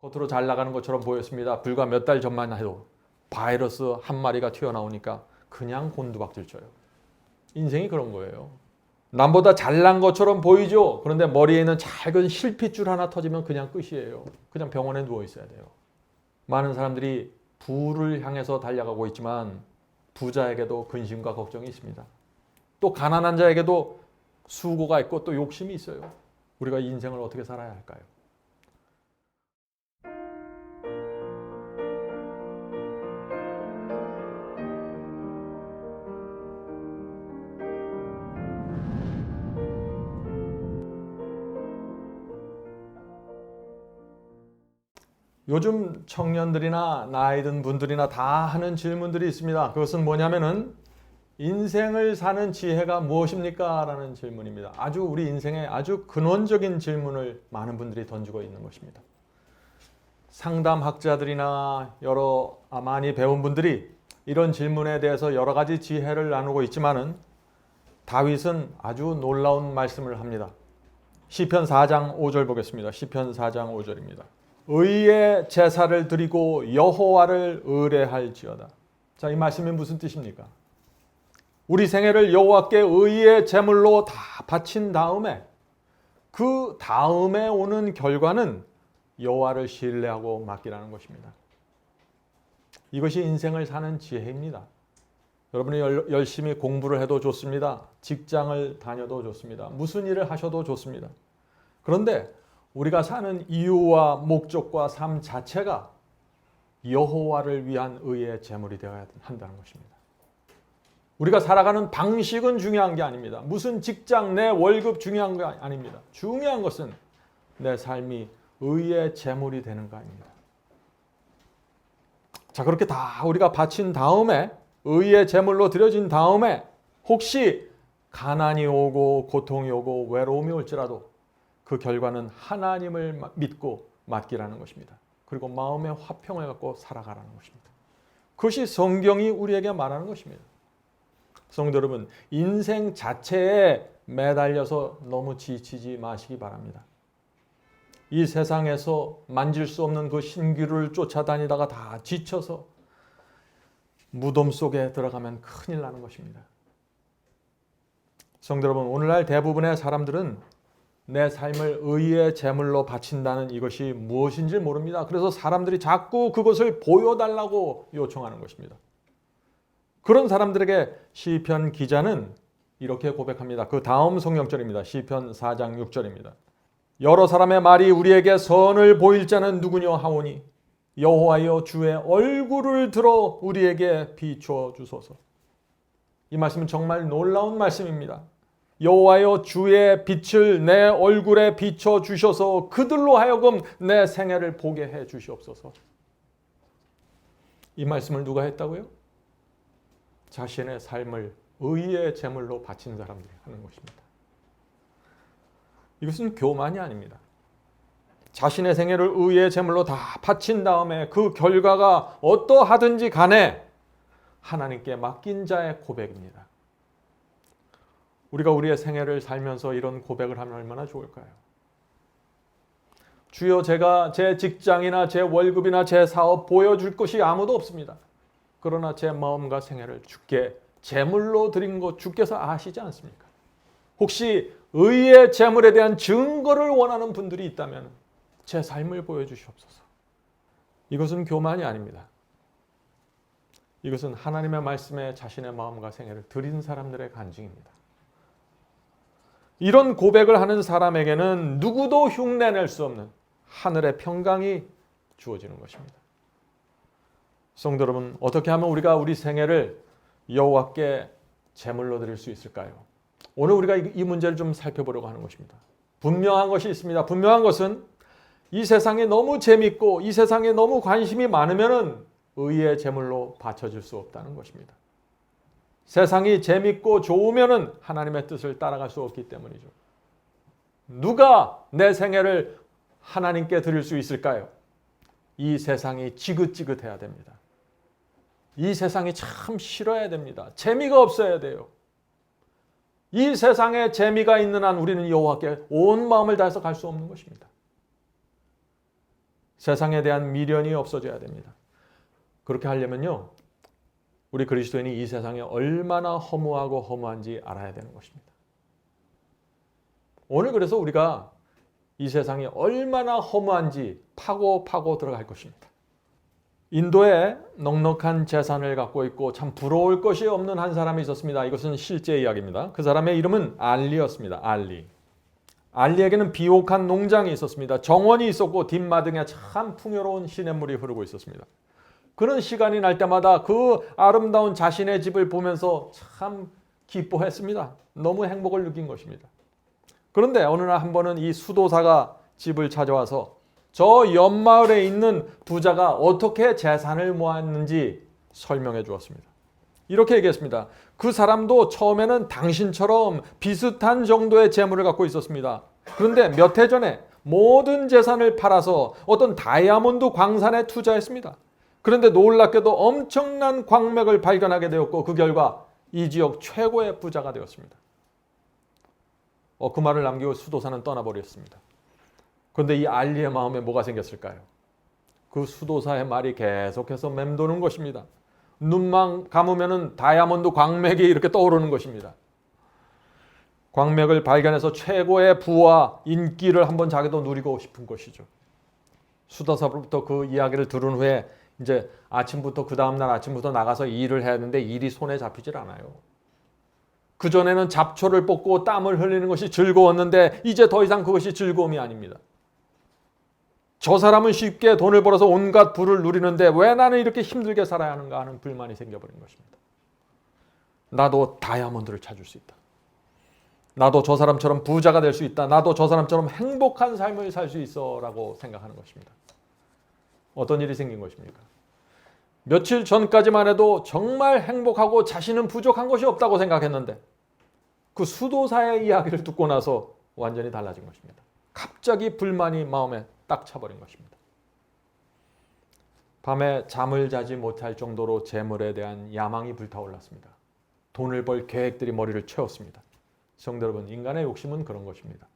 겉으로 잘 나가는 것처럼 보였습니다. 불과 몇 달 전만 해도 바이러스 한 마리가 튀어나오니까 그냥 곤두박질 쳐요. 인생이 그런 거예요. 남보다 잘난 것처럼 보이죠. 그런데 머리에 있는 작은 실핏줄 하나 터지면 그냥 끝이에요. 그냥 병원에 누워 있어야 돼요. 많은 사람들이 부를 향해서 달려가고 있지만 부자에게도 근심과 걱정이 있습니다. 또 가난한 자에게도 수고가 있고 또 욕심이 있어요. 우리가 인생을 어떻게 살아야 할까요? 요즘 청년들이나 나이 든 분들이나 다 하는 질문들이 있습니다. 그것은 뭐냐면은 인생을 사는 지혜가 무엇입니까? 라는 질문입니다. 아주 우리 인생의 아주 근원적인 질문을 많은 분들이 던지고 있는 것입니다. 상담학자들이나 많이 배운 분들이 이런 질문에 대해서 여러 가지 지혜를 나누고 있지만은 다윗은 아주 놀라운 말씀을 합니다. 시편 4장 5절 보겠습니다. 시편 4장 5절입니다. 의의 제사를 드리고 여호와를 의뢰할지어다. 자, 이 말씀이 무슨 뜻입니까? 우리 생애를 여호와께 의의 제물로 다 바친 다음에 그 다음에 오는 결과는 여호와를 신뢰하고 맡기라는 것입니다. 이것이 인생을 사는 지혜입니다. 여러분이 열심히 공부를 해도 좋습니다. 직장을 다녀도 좋습니다. 무슨 일을 하셔도 좋습니다. 그런데 우리가 사는 이유와 목적과 삶 자체가 여호와를 위한 의의 제물이 되어야 한다는 것입니다. 우리가 살아가는 방식은 중요한 게 아닙니다. 무슨 직장, 내 월급 중요한 게 아닙니다. 중요한 것은 내 삶이 의의 제물이 되는가입니다. 자, 그렇게 다 우리가 바친 다음에 의의 제물로 드려진 다음에 혹시 가난이 오고 고통이 오고 외로움이 올지라도 그 결과는 하나님을 믿고 맡기라는 것입니다. 그리고 마음의 화평을 갖고 살아가라는 것입니다. 그것이 성경이 우리에게 말하는 것입니다. 성도 여러분, 인생 자체에 매달려서 너무 지치지 마시기 바랍니다. 이 세상에서 만질 수 없는 그 신기루를 쫓아다니다가 다 지쳐서 무덤 속에 들어가면 큰일 나는 것입니다. 성도 여러분, 오늘날 대부분의 사람들은 내 삶을 의의 제물로 바친다는 이것이 무엇인지 모릅니다. 그래서 사람들이 자꾸 그것을 보여달라고 요청하는 것입니다. 그런 사람들에게 시편 기자는 이렇게 고백합니다. 그 다음 성경절입니다. 시편 4장 6절입니다. 여러 사람의 말이 우리에게 선을 보일 자는 누구냐 하오니 여호와여 주의 얼굴을 들어 우리에게 비춰 주소서. 이 말씀은 정말 놀라운 말씀입니다. 여호와여 주의 빛을 내 얼굴에 비춰 주셔서 그들로 하여금 내 생애를 보게 해 주시옵소서. 이 말씀을 누가 했다고요? 자신의 삶을 의의 제물로 바친 사람들이 하는 것입니다. 이것은 교만이 아닙니다. 자신의 생애를 의의 제물로 다 바친 다음에 그 결과가 어떠하든지 간에 하나님께 맡긴 자의 고백입니다. 우리가 우리의 생애를 살면서 이런 고백을 하면 얼마나 좋을까요? 주여, 제가 제 직장이나 제 월급이나 제 사업 보여줄 것이 아무도 없습니다. 그러나 제 마음과 생애를 주께 제물로 드린 것 주께서 아시지 않습니까? 혹시 의의 제물에 대한 증거를 원하는 분들이 있다면 제 삶을 보여주시옵소서. 이것은 교만이 아닙니다. 이것은 하나님의 말씀에 자신의 마음과 생애를 드린 사람들의 간증입니다. 이런 고백을 하는 사람에게는 누구도 흉내낼 수 없는 하늘의 평강이 주어지는 것입니다. 성도 여러분, 어떻게 하면 우리가 우리 생애를 여호와께 제물로 드릴 수 있을까요? 오늘 우리가 이 문제를 좀 살펴보려고 하는 것입니다. 분명한 것이 있습니다. 분명한 것은 이 세상에 너무 재밌고 이 세상에 너무 관심이 많으면 의의 제물로 바쳐질 수 없다는 것입니다. 세상이 재밌고 좋으면 하나님의 뜻을 따라갈 수 없기 때문이죠. 누가 내 생애를 하나님께 드릴 수 있을까요? 이 세상이 지긋지긋해야 됩니다. 이 세상이 참 싫어야 됩니다. 재미가 없어야 돼요. 이 세상에 재미가 있는 한 우리는 여호와께 온 마음을 다해서 갈 수 없는 것입니다. 세상에 대한 미련이 없어져야 됩니다. 그렇게 하려면요, 우리 그리스도인이 이 세상에 얼마나 허무하고 허무한지 알아야 되는 것입니다. 오늘 그래서 우리가 이 세상이 얼마나 허무한지 파고 들어갈 것입니다. 인도에 넉넉한 재산을 갖고 있고 참 부러울 것이 없는 한 사람이 있었습니다. 이것은 실제 이야기입니다. 그 사람의 이름은 알리였습니다. 알리에게는 비옥한 농장이 있었습니다. 정원이 있었고 뒷마등에 참 풍요로운 시냇물이 흐르고 있었습니다. 그는 시간이 날 때마다 그 아름다운 자신의 집을 보면서 참 기뻐했습니다. 너무 행복을 느낀 것입니다. 그런데 어느 날 한 번은 이 수도사가 집을 찾아와서 저 옆마을에 있는 부자가 어떻게 재산을 모았는지 설명해 주었습니다. 이렇게 얘기했습니다. 그 사람도 처음에는 당신처럼 비슷한 정도의 재물을 갖고 있었습니다. 그런데 몇 해 전에 모든 재산을 팔아서 어떤 다이아몬드 광산에 투자했습니다. 그런데 놀랍게도 엄청난 광맥을 발견하게 되었고 그 결과 이 지역 최고의 부자가 되었습니다. 그 말을 남기고 수도사는 떠나버렸습니다. 그런데 이 알리의 마음에 뭐가 생겼을까요? 그 수도사의 말이 계속해서 맴도는 것입니다. 눈만 감으면 다이아몬드 광맥이 이렇게 떠오르는 것입니다. 광맥을 발견해서 최고의 부와 인기를 한번 자기도 누리고 싶은 것이죠. 수도사로부터 그 이야기를 들은 후에 이제 아침부터 그 다음날 아침부터 나가서 일을 해야 하는데 일이 손에 잡히질 않아요. 그전에는 잡초를 뽑고 땀을 흘리는 것이 즐거웠는데 이제 더 이상 그것이 즐거움이 아닙니다. 저 사람은 쉽게 돈을 벌어서 온갖 부를 누리는데 왜 나는 이렇게 힘들게 살아야 하는가 하는 불만이 생겨버린 것입니다. 나도 다이아몬드를 찾을 수 있다. 나도 저 사람처럼 부자가 될 수 있다. 나도 저 사람처럼 행복한 삶을 살 수 있어 라고 생각하는 것입니다. 어떤 일이 생긴 것입니까? 며칠 전까지만 해도 정말 행복하고 자신은 부족한 것이 없다고 생각했는데 그 수도사의 이야기를 듣고 나서 완전히 달라진 것입니다. 갑자기 불만이 마음에 딱 차버린 것입니다. 밤에 잠을 자지 못할 정도로 재물에 대한 야망이 불타올랐습니다. 돈을 벌 계획들이 머리를 채웠습니다. 성도 여러분, 인간의 욕심은 그런 것입니다.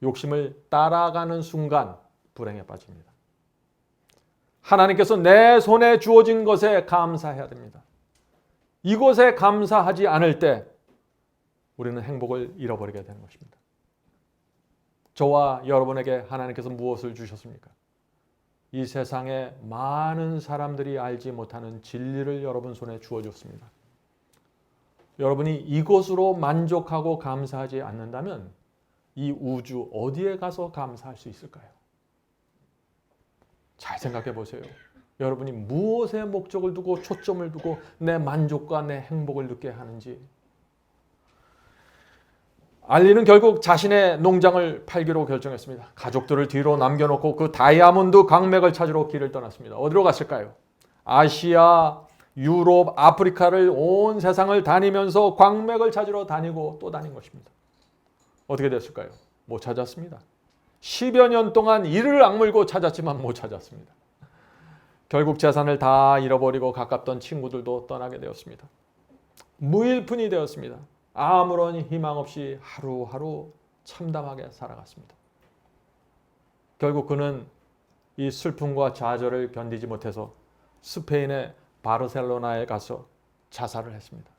욕심을 따라가는 순간 불행에 빠집니다. 하나님께서 내 손에 주어진 것에 감사해야 됩니다. 이것에 감사하지 않을 때 우리는 행복을 잃어버리게 되는 것입니다. 저와 여러분에게 하나님께서 무엇을 주셨습니까? 이 세상에 많은 사람들이 알지 못하는 진리를 여러분 손에 주어줬습니다. 여러분이 이것으로 만족하고 감사하지 않는다면 이 우주 어디에 가서 감사할 수 있을까요? 잘 생각해 보세요. 여러분이 무엇에 목적을 두고 초점을 두고 내 만족과 내 행복을 느끼게 하는지. 알리는 결국 자신의 농장을 팔기로 결정했습니다. 가족들을 뒤로 남겨놓고 그 다이아몬드 광맥을 찾으러 길을 떠났습니다. 어디로 갔을까요? 아시아, 유럽, 아프리카를 온 세상을 다니면서 광맥을 찾으러 다니고 또 다닌 것입니다. 어떻게 됐을까요? 못 찾았습니다. 10여 년 동안 이를 악물고 찾았지만 못 찾았습니다. 결국 재산을 다 잃어버리고 가깝던 친구들도 떠나게 되었습니다. 무일푼이 되었습니다. 아무런 희망 없이 하루하루 참담하게 살아갔습니다. 결국 그는 이 슬픔과 좌절을 견디지 못해서 스페인의 바르셀로나에 가서 자살을 했습니다.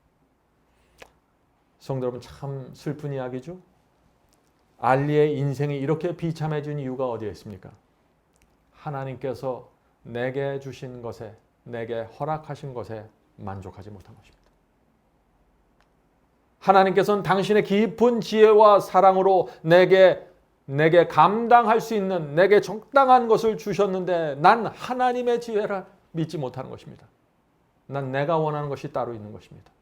성도 여러분, 참 슬픈 이야기죠? 알리의 인생이 이렇게 비참해진 이유가 어디에 있습니까? 하나님께서 내게 주신 것에, 내게 허락하신 것에 만족하지 못한 것입니다. 하나님께서는 당신의 깊은 지혜와 사랑으로 내게 감당할 수 있는, 내게 적당한 것을 주셨는데 난 하나님의 지혜를 믿지 못하는 것입니다. 난 내가 원하는 것이 따로 있는 것입니다.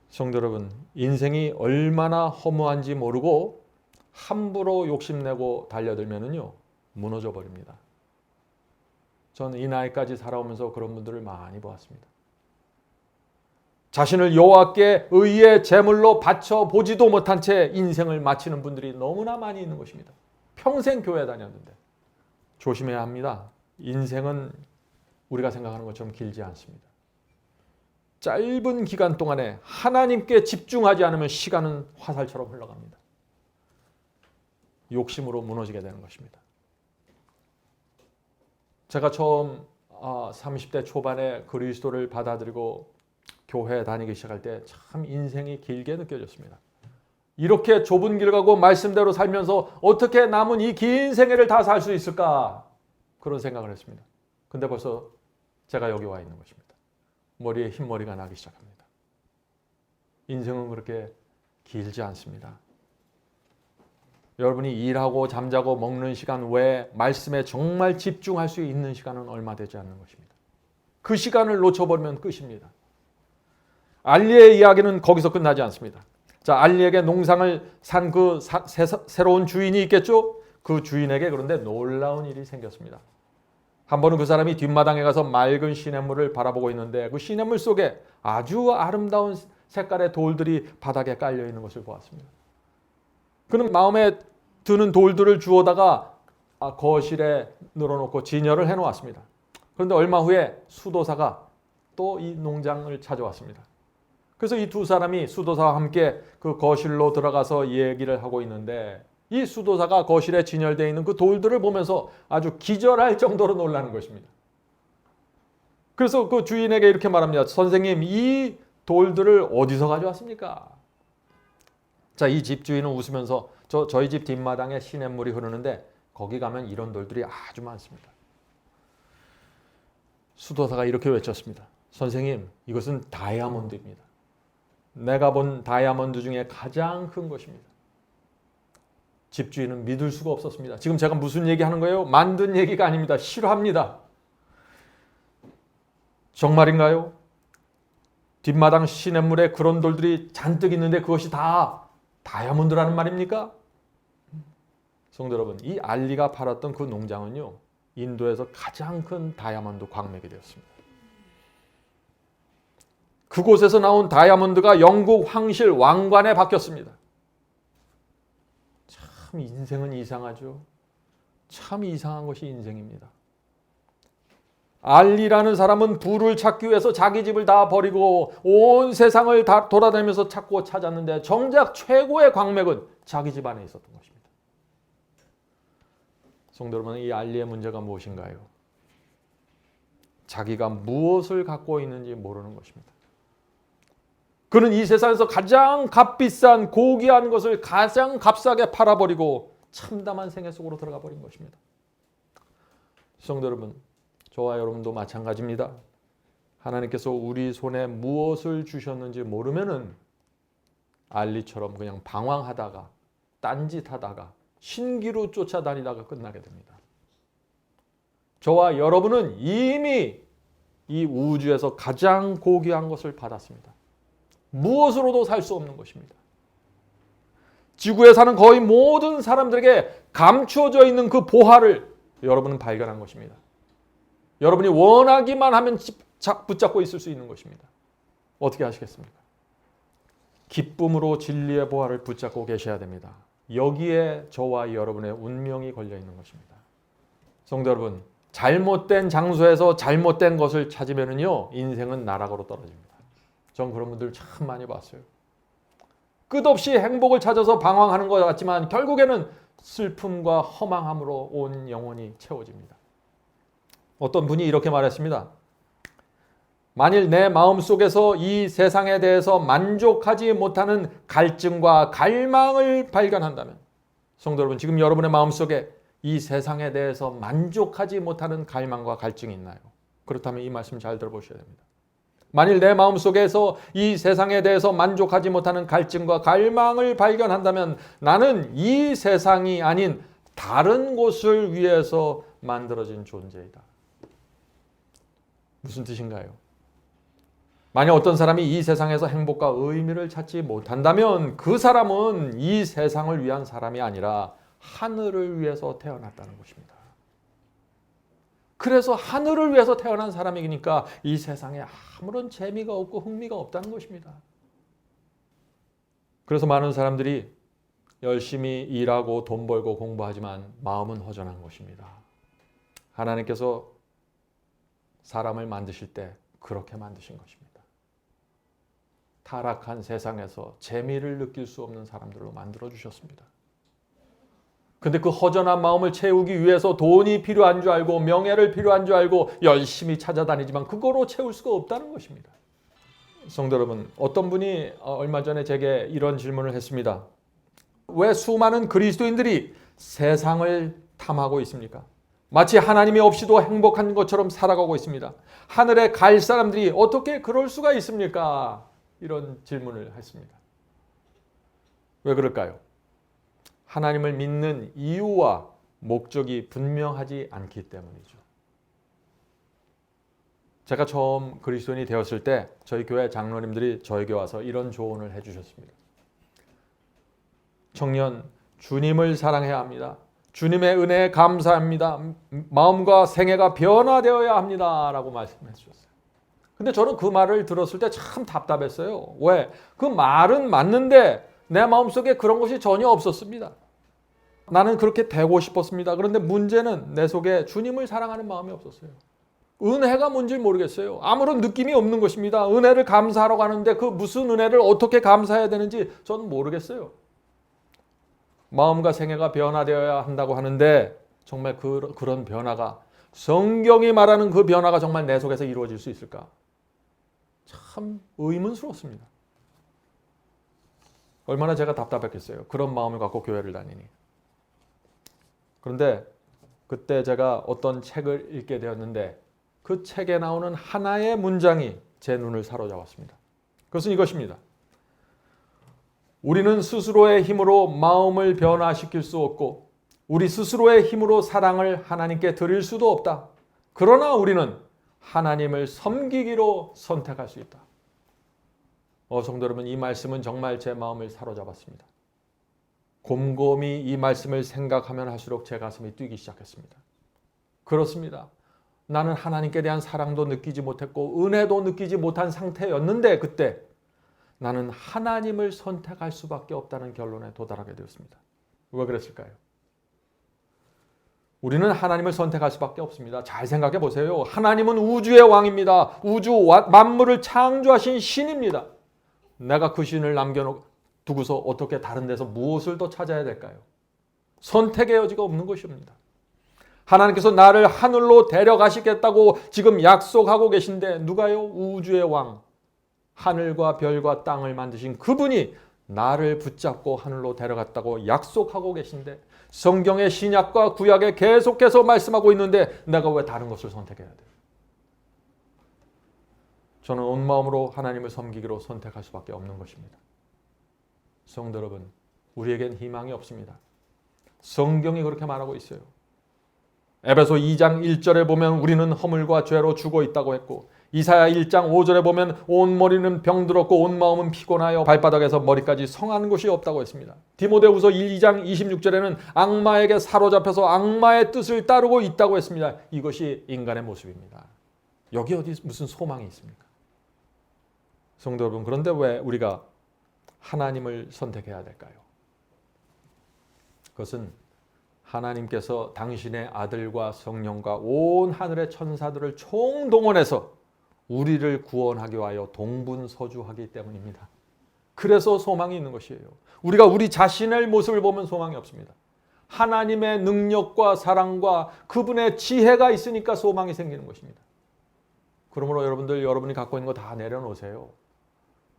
성도 여러분, 인생이 얼마나 허무한지 모르고 함부로 욕심내고 달려들면은요, 무너져 버립니다. 저는 이 나이까지 살아오면서 그런 분들을 많이 보았습니다. 자신을 여호와께 의의 제물로 바쳐 보지도 못한 채 인생을 마치는 분들이 너무나 많이 있는 것입니다. 평생 교회 다녔는데. 조심해야 합니다. 인생은 우리가 생각하는 것처럼 길지 않습니다. 짧은 기간 동안에 하나님께 집중하지 않으면 시간은 화살처럼 흘러갑니다. 욕심으로 무너지게 되는 것입니다. 제가 처음 30대 초반에 그리스도를 받아들이고 교회에 다니기 시작할 때 참 인생이 길게 느껴졌습니다. 이렇게 좁은 길 가고 말씀대로 살면서 어떻게 남은 이 긴 생애를 다 살 수 있을까? 그런 생각을 했습니다. 근데 벌써 제가 여기 와 있는 것입니다. 머리에 흰머리가 나기 시작합니다. 인생은 그렇게 길지 않습니다. 여러분이 일하고 잠자고 먹는 시간 외에 말씀에 정말 집중할 수 있는 시간은 얼마 되지 않는 것입니다. 그 시간을 놓쳐버리면 끝입니다. 알리의 이야기는 거기서 끝나지 않습니다. 자, 알리에게 농상을 산 그 새로운 주인이 있겠죠? 그 주인에게 그런데 놀라운 일이 생겼습니다. 한 번은 그 사람이 뒷마당에 가서 맑은 시냇물을 바라보고 있는데 그 시냇물 속에 아주 아름다운 색깔의 돌들이 바닥에 깔려 있는 것을 보았습니다. 그는 마음에 드는 돌들을 주워다가 거실에 늘어놓고 진열을 해놓았습니다. 그런데 얼마 후에 수도사가 또 이 농장을 찾아왔습니다. 그래서 이 두 사람이 수도사와 함께 그 거실로 들어가서 얘기를 하고 있는데 이 수도사가 거실에 진열되어 있는 그 돌들을 보면서 아주 기절할 정도로 놀라는 것입니다. 그래서 그 주인에게 이렇게 말합니다. 선생님, 이 돌들을 어디서 가져왔습니까? 자, 이 집주인은 웃으면서 저희 집 뒷마당에 시냇물이 흐르는데 거기 가면 이런 돌들이 아주 많습니다. 수도사가 이렇게 외쳤습니다. 선생님, 이것은 다이아몬드입니다. 내가 본 다이아몬드 중에 가장 큰 것입니다. 집주인은 믿을 수가 없었습니다. 지금 제가 무슨 얘기하는 거예요? 만든 얘기가 아닙니다. 실화입니다. 정말인가요? 뒷마당 시냇물에 그런 돌들이 잔뜩 있는데 그것이 다 다이아몬드라는 말입니까? 성도 여러분, 이 알리가 팔았던 그 농장은요, 인도에서 가장 큰 다이아몬드 광맥이 되었습니다. 그곳에서 나온 다이아몬드가 영국 황실 왕관에 박혔습니다. 참 인생은 이상하죠. 참 이상한 것이 인생입니다. 알리라는 사람은 부를 찾기 위해서 자기 집을 다 버리고 온 세상을 다 돌아다니면서 찾고 찾았는데 정작 최고의 광맥은 자기 집 안에 있었던 것입니다. 성도 여러분, 이 알리의 문제가 무엇인가요? 자기가 무엇을 갖고 있는지 모르는 것입니다. 그는 이 세상에서 가장 값비싼 고귀한 것을 가장 값싸게 팔아버리고 참담한 생애 속으로 들어가 버린 것입니다. 성도 여러분, 저와 여러분도 마찬가지입니다. 하나님께서 우리 손에 무엇을 주셨는지 모르면은 알리처럼 그냥 방황하다가 딴짓하다가 신기루 쫓아다니다가 끝나게 됩니다. 저와 여러분은 이미 이 우주에서 가장 고귀한 것을 받았습니다. 무엇으로도 살 수 없는 것입니다. 지구에 사는 거의 모든 사람들에게 감추어져 있는 그 보화를 여러분은 발견한 것입니다. 여러분이 원하기만 하면 붙잡고 있을 수 있는 것입니다. 어떻게 하시겠습니까? 기쁨으로 진리의 보화를 붙잡고 계셔야 됩니다. 여기에 저와 여러분의 운명이 걸려 있는 것입니다. 성도 여러분, 잘못된 장소에서 잘못된 것을 찾으면요, 인생은 나락으로 떨어집니다. 전 그런 분들 참 많이 봤어요. 끝없이 행복을 찾아서 방황하는 것 같지만 결국에는 슬픔과 허망함으로 온 영혼이 채워집니다. 어떤 분이 이렇게 말했습니다. 만일 내 마음속에서 이 세상에 대해서 만족하지 못하는 갈증과 갈망을 발견한다면, 성도 여러분, 지금 여러분의 마음속에 이 세상에 대해서 만족하지 못하는 갈망과 갈증이 있나요? 그렇다면 이 말씀 잘 들어보셔야 됩니다. 만일 내 마음속에서 이 세상에 대해서 만족하지 못하는 갈증과 갈망을 발견한다면 나는 이 세상이 아닌 다른 곳을 위해서 만들어진 존재이다. 무슨 뜻인가요? 만약 어떤 사람이 이 세상에서 행복과 의미를 찾지 못한다면 그 사람은 이 세상을 위한 사람이 아니라 하늘을 위해서 태어났다는 것입니다. 그래서 하늘을 위해서 태어난 사람이니까 이 세상에 아무런 재미가 없고 흥미가 없다는 것입니다. 그래서 많은 사람들이 열심히 일하고 돈 벌고 공부하지만 마음은 허전한 것입니다. 하나님께서 사람을 만드실 때 그렇게 만드신 것입니다. 타락한 세상에서 재미를 느낄 수 없는 사람들로 만들어 주셨습니다. 근데 그 허전한 마음을 채우기 위해서 돈이 필요한 줄 알고 명예를 필요한 줄 알고 열심히 찾아다니지만 그거로 채울 수가 없다는 것입니다. 성도 여러분, 어떤 분이 얼마 전에 제게 이런 질문을 했습니다. 왜 수많은 그리스도인들이 세상을 탐하고 있습니까? 마치 하나님이 없이도 행복한 것처럼 살아가고 있습니다. 하늘에 갈 사람들이 어떻게 그럴 수가 있습니까? 이런 질문을 했습니다. 왜 그럴까요? 하나님을 믿는 이유와 목적이 분명하지 않기 때문이죠. 제가 처음 그리스도인이 되었을 때 저희 교회 장로님들이 저에게 와서 이런 조언을 해주셨습니다. 청년, 주님을 사랑해야 합니다. 주님의 은혜에 감사합니다. 마음과 생애가 변화되어야 합니다. 라고 말씀해 주셨어요. 근데 저는 그 말을 들었을 때 참 답답했어요. 왜? 그 말은 맞는데 내 마음속에 그런 것이 전혀 없었습니다. 나는 그렇게 되고 싶었습니다. 그런데 문제는 내 속에 주님을 사랑하는 마음이 없었어요. 은혜가 뭔지 모르겠어요. 아무런 느낌이 없는 것입니다. 은혜를 감사하러 가는데 그 무슨 은혜를 어떻게 감사해야 되는지 저는 모르겠어요. 마음과 생애가 변화되어야 한다고 하는데 정말 그런 변화가 성경이 말하는 그 변화가 정말 내 속에서 이루어질 수 있을까? 참 의문스럽습니다. 얼마나 제가 답답했겠어요. 그런 마음을 갖고 교회를 다니니. 그런데 그때 제가 어떤 책을 읽게 되었는데 그 책에 나오는 하나의 문장이 제 눈을 사로잡았습니다. 그것은 이것입니다. 우리는 스스로의 힘으로 마음을 변화시킬 수 없고 우리 스스로의 힘으로 사랑을 하나님께 드릴 수도 없다. 그러나 우리는 하나님을 섬기기로 선택할 수 있다. 성도 여러분, 이 말씀은 정말 제 마음을 사로잡았습니다. 곰곰이 이 말씀을 생각하면 할수록 제 가슴이 뛰기 시작했습니다. 그렇습니다. 나는 하나님께 대한 사랑도 느끼지 못했고 은혜도 느끼지 못한 상태였는데 그때 나는 하나님을 선택할 수밖에 없다는 결론에 도달하게 되었습니다. 왜 그랬을까요? 우리는 하나님을 선택할 수밖에 없습니다. 잘 생각해 보세요. 하나님은 우주의 왕입니다. 우주 만물을 창조하신 신입니다. 내가 그 신을 남겨두고서 어떻게 다른 데서 무엇을 더 찾아야 될까요? 선택의 여지가 없는 것입니다. 하나님께서 나를 하늘로 데려가시겠다고 지금 약속하고 계신데 누가요? 우주의 왕, 하늘과 별과 땅을 만드신 그분이 나를 붙잡고 하늘로 데려갔다고 약속하고 계신데 성경의 신약과 구약에 계속해서 말씀하고 있는데 내가 왜 다른 것을 선택해야 돼요? 저는 온 마음으로 하나님을 섬기기로 선택할 수밖에 없는 것입니다. 성도 여러분, 우리에겐 희망이 없습니다. 성경이 그렇게 말하고 있어요. 에베소 2장 1절에 보면 우리는 허물과 죄로 죽어 있다고 했고 이사야 1장 5절에 보면 온 머리는 병들었고 온 마음은 피곤하여 발바닥에서 머리까지 성한 곳이 없다고 했습니다. 디모데후서 2장 26절에는 악마에게 사로잡혀서 악마의 뜻을 따르고 있다고 했습니다. 이것이 인간의 모습입니다. 여기 어디 무슨 소망이 있습니까? 성도 여러분, 그런데 왜 우리가 하나님을 선택해야 될까요? 그것은 하나님께서 당신의 아들과 성령과 온 하늘의 천사들을 총동원해서 우리를 구원하기 위하여 동분서주하기 때문입니다. 그래서 소망이 있는 것이에요. 우리가 우리 자신의 모습을 보면 소망이 없습니다. 하나님의 능력과 사랑과 그분의 지혜가 있으니까 소망이 생기는 것입니다. 그러므로 여러분이 갖고 있는 거 다 내려놓으세요.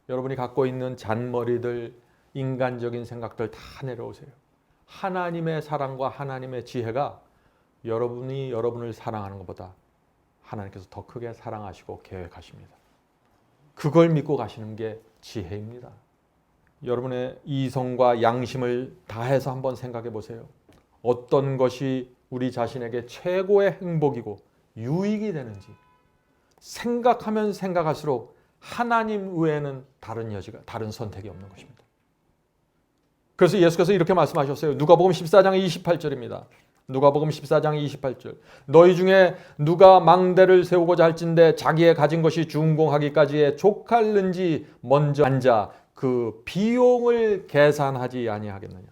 여러분이 갖고 있는 잔머리들, 인간적인 생각들 다 내려오세요. 하나님의 사랑과 하나님의 지혜가 여러분이 여러분을 사랑하는 것보다 하나님께서 더 크게 사랑하시고 계획하십니다. 그걸 믿고 가시는 게 지혜입니다. 여러분의 이성과 양심을 다해서 한번 생각해 보세요. 어떤 것이 우리 자신에게 최고의 행복이고 유익이 되는지 생각하면 생각할수록 하나님 외에는 다른 선택이 없는 것입니다. 그래서 예수께서 이렇게 말씀하셨어요. 누가복음 14장 28절입니다. 누가복음 14장 28절. 너희 중에 누가 망대를 세우고자 할진대 자기의 가진 것이 준공하기까지에 족할는지 먼저 앉아 그 비용을 계산하지 아니하겠느냐.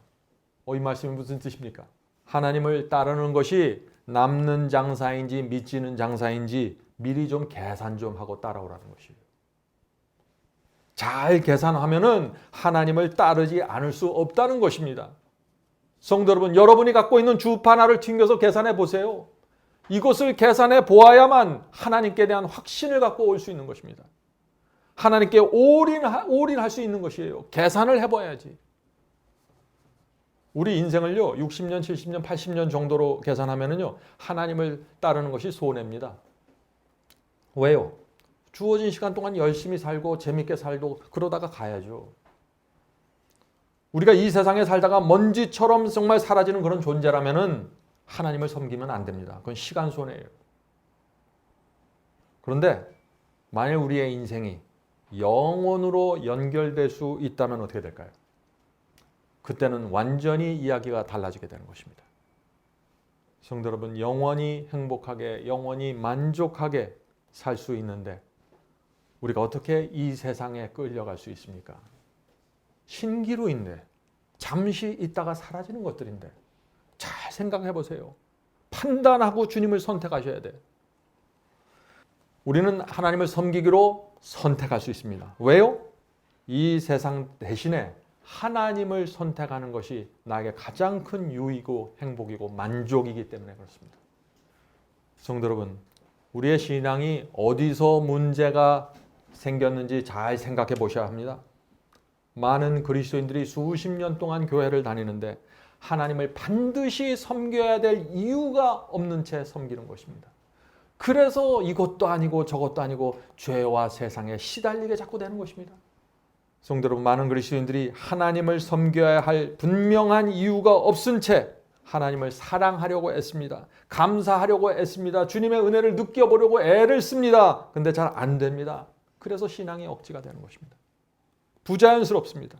이 말씀이 무슨 뜻입니까? 하나님을 따르는 것이 남는 장사인지 미치는 장사인지 미리 좀 계산 좀 하고 따라오라는 것이에요. 잘 계산하면은 하나님을 따르지 않을 수 없다는 것입니다. 성도 여러분, 여러분이 갖고 있는 주파 하나를 튕겨서 계산해 보세요. 이것을 계산해 보아야만 하나님께 대한 확신을 갖고 올 수 있는 것입니다. 하나님께 올인할 수 있는 것이에요. 계산을 해봐야지. 우리 인생을요, 60년, 70년, 80년 정도로 계산하면은요, 하나님을 따르는 것이 손해입니다. 왜요? 주어진 시간 동안 열심히 살고 재밌게 살고 그러다가 가야죠. 우리가 이 세상에 살다가 먼지처럼 정말 사라지는 그런 존재라면은 하나님을 섬기면 안 됩니다. 그건 시간 손해예요. 그런데 만일 우리의 인생이 영원으로 연결될 수 있다면 어떻게 될까요? 그때는 완전히 이야기가 달라지게 되는 것입니다. 성도 여러분, 영원히 행복하게, 영원히 만족하게 살 수 있는데 우리가 어떻게 이 세상에 끌려갈 수 있습니까? 신기루인데, 잠시 있다가 사라지는 것들인데 잘 생각해 보세요. 판단하고 주님을 선택하셔야 돼. 우리는 하나님을 섬기기로 선택할 수 있습니다. 왜요? 이 세상 대신에 하나님을 선택하는 것이 나에게 가장 큰 유익이고 행복이고 만족이기 때문에 그렇습니다. 성도 여러분, 우리의 신앙이 어디서 문제가 생겼는지 잘 생각해 보셔야 합니다. 많은 그리스도인들이 수십 년 동안 교회를 다니는데 하나님을 반드시 섬겨야 될 이유가 없는 채 섬기는 것입니다. 그래서 이것도 아니고 저것도 아니고 죄와 세상에 시달리게 자꾸 되는 것입니다. 성도 여러분, 많은 그리스도인들이 하나님을 섬겨야 할 분명한 이유가 없은 채 하나님을 사랑하려고 애씁니다. 감사하려고 애씁니다. 주님의 은혜를 느껴보려고 애를 씁니다. 근데 잘 안 됩니다. 그래서 신앙이 억지가 되는 것입니다. 부자연스럽습니다.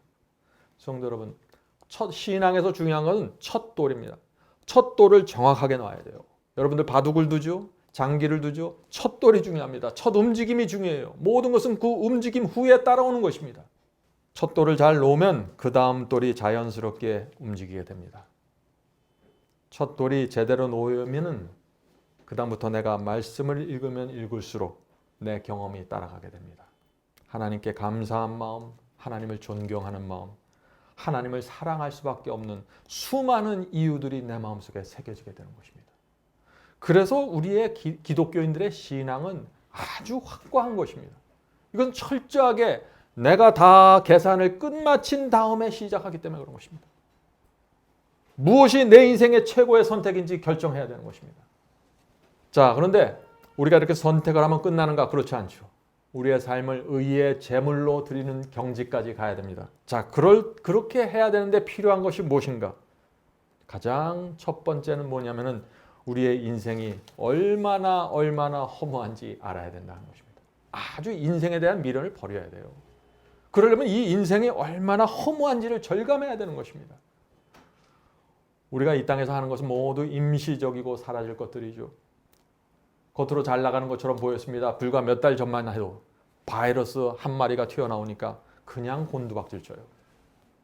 성도 여러분, 신앙에서 중요한 것은 첫 돌입니다. 첫 돌을 정확하게 놔야 돼요. 여러분들 바둑을 두죠? 장기를 두죠? 첫 돌이 중요합니다. 첫 움직임이 중요해요. 모든 것은 그 움직임 후에 따라오는 것입니다. 첫 돌을 잘 놓으면 그 다음 돌이 자연스럽게 움직이게 됩니다. 첫 돌이 제대로 놓으면 그 다음부터 내가 말씀을 읽으면 읽을수록 내 경험이 따라가게 됩니다. 하나님께 감사한 마음, 하나님을 존경하는 마음, 하나님을 사랑할 수밖에 없는 수많은 이유들이 내 마음속에 새겨지게 되는 것입니다. 그래서 우리의 기독교인들의 신앙은 아주 확고한 것입니다. 이건 철저하게 내가 다 계산을 끝마친 다음에 시작하기 때문에 그런 것입니다. 무엇이 내 인생의 최고의 선택인지 결정해야 되는 것입니다. 자, 그런데 우리가 이렇게 선택을 하면 끝나는가? 그렇지 않죠. 우리의 삶을 의의 제물로 드리는 경지까지 가야 됩니다. 자, 그렇게 해야 되는데 필요한 것이 무엇인가? 가장 첫 번째는 뭐냐면은 우리의 인생이 얼마나 허무한지 알아야 된다는 것입니다. 아주 인생에 대한 미련을 버려야 돼요. 그러려면 이 인생이 얼마나 허무한지를 절감해야 되는 것입니다. 우리가 이 땅에서 하는 것은 모두 임시적이고 사라질 것들이죠. 겉으로 잘 나가는 것처럼 보였습니다. 불과 몇 달 전만 해도 바이러스 한 마리가 튀어나오니까 그냥 곤두박질 쳐요.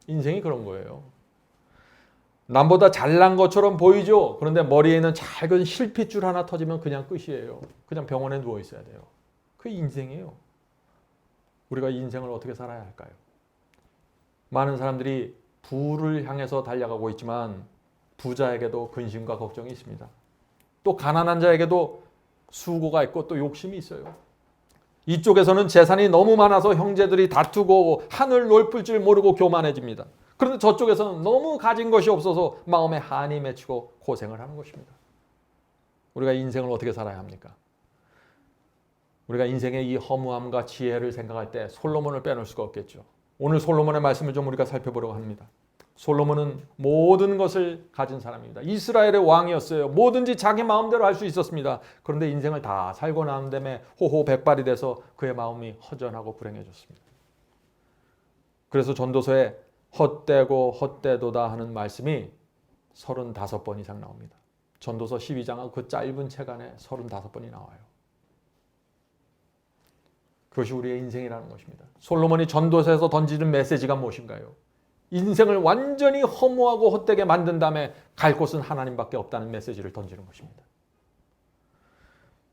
인생이 그런 거예요. 남보다 잘난 것처럼 보이죠. 그런데 머리에 있는 작은 실핏줄 하나 터지면 그냥 끝이에요. 그냥 병원에 누워 있어야 돼요. 그게 인생이에요. 우리가 이 인생을 어떻게 살아야 할까요? 많은 사람들이 부를 향해서 달려가고 있지만 부자에게도 근심과 걱정이 있습니다. 또 가난한 자에게도 수고가 있고 또 욕심이 있어요. 이쪽에서는 재산이 너무 많아서 형제들이 다투고 하늘 높을 줄 모르고 교만해집니다. 그런데 저쪽에서는 너무 가진 것이 없어서 마음에 한이 맺히고 고생을 하는 것입니다. 우리가 인생을 어떻게 살아야 합니까? 우리가 인생의 이 허무함과 지혜를 생각할 때 솔로몬을 빼놓을 수가 없겠죠. 오늘 솔로몬의 말씀을 좀 우리가 살펴보려고 합니다. 솔로몬은 모든 것을 가진 사람입니다. 이스라엘의 왕이었어요. 뭐든지 자기 마음대로 할 수 있었습니다. 그런데 인생을 다 살고 난 다음에 호호백발이 돼서 그의 마음이 허전하고 불행해졌습니다. 그래서 전도서에 헛되고 헛되도다 하는 말씀이 35번 이상 나옵니다. 전도서 12장은 그 짧은 책 안에 35번이 나와요. 그것이 우리의 인생이라는 것입니다. 솔로몬이 전도서에서 던지는 메시지가 무엇인가요? 인생을 완전히 허무하고 헛되게 만든 다음에 갈 곳은 하나님밖에 없다는 메시지를 던지는 것입니다.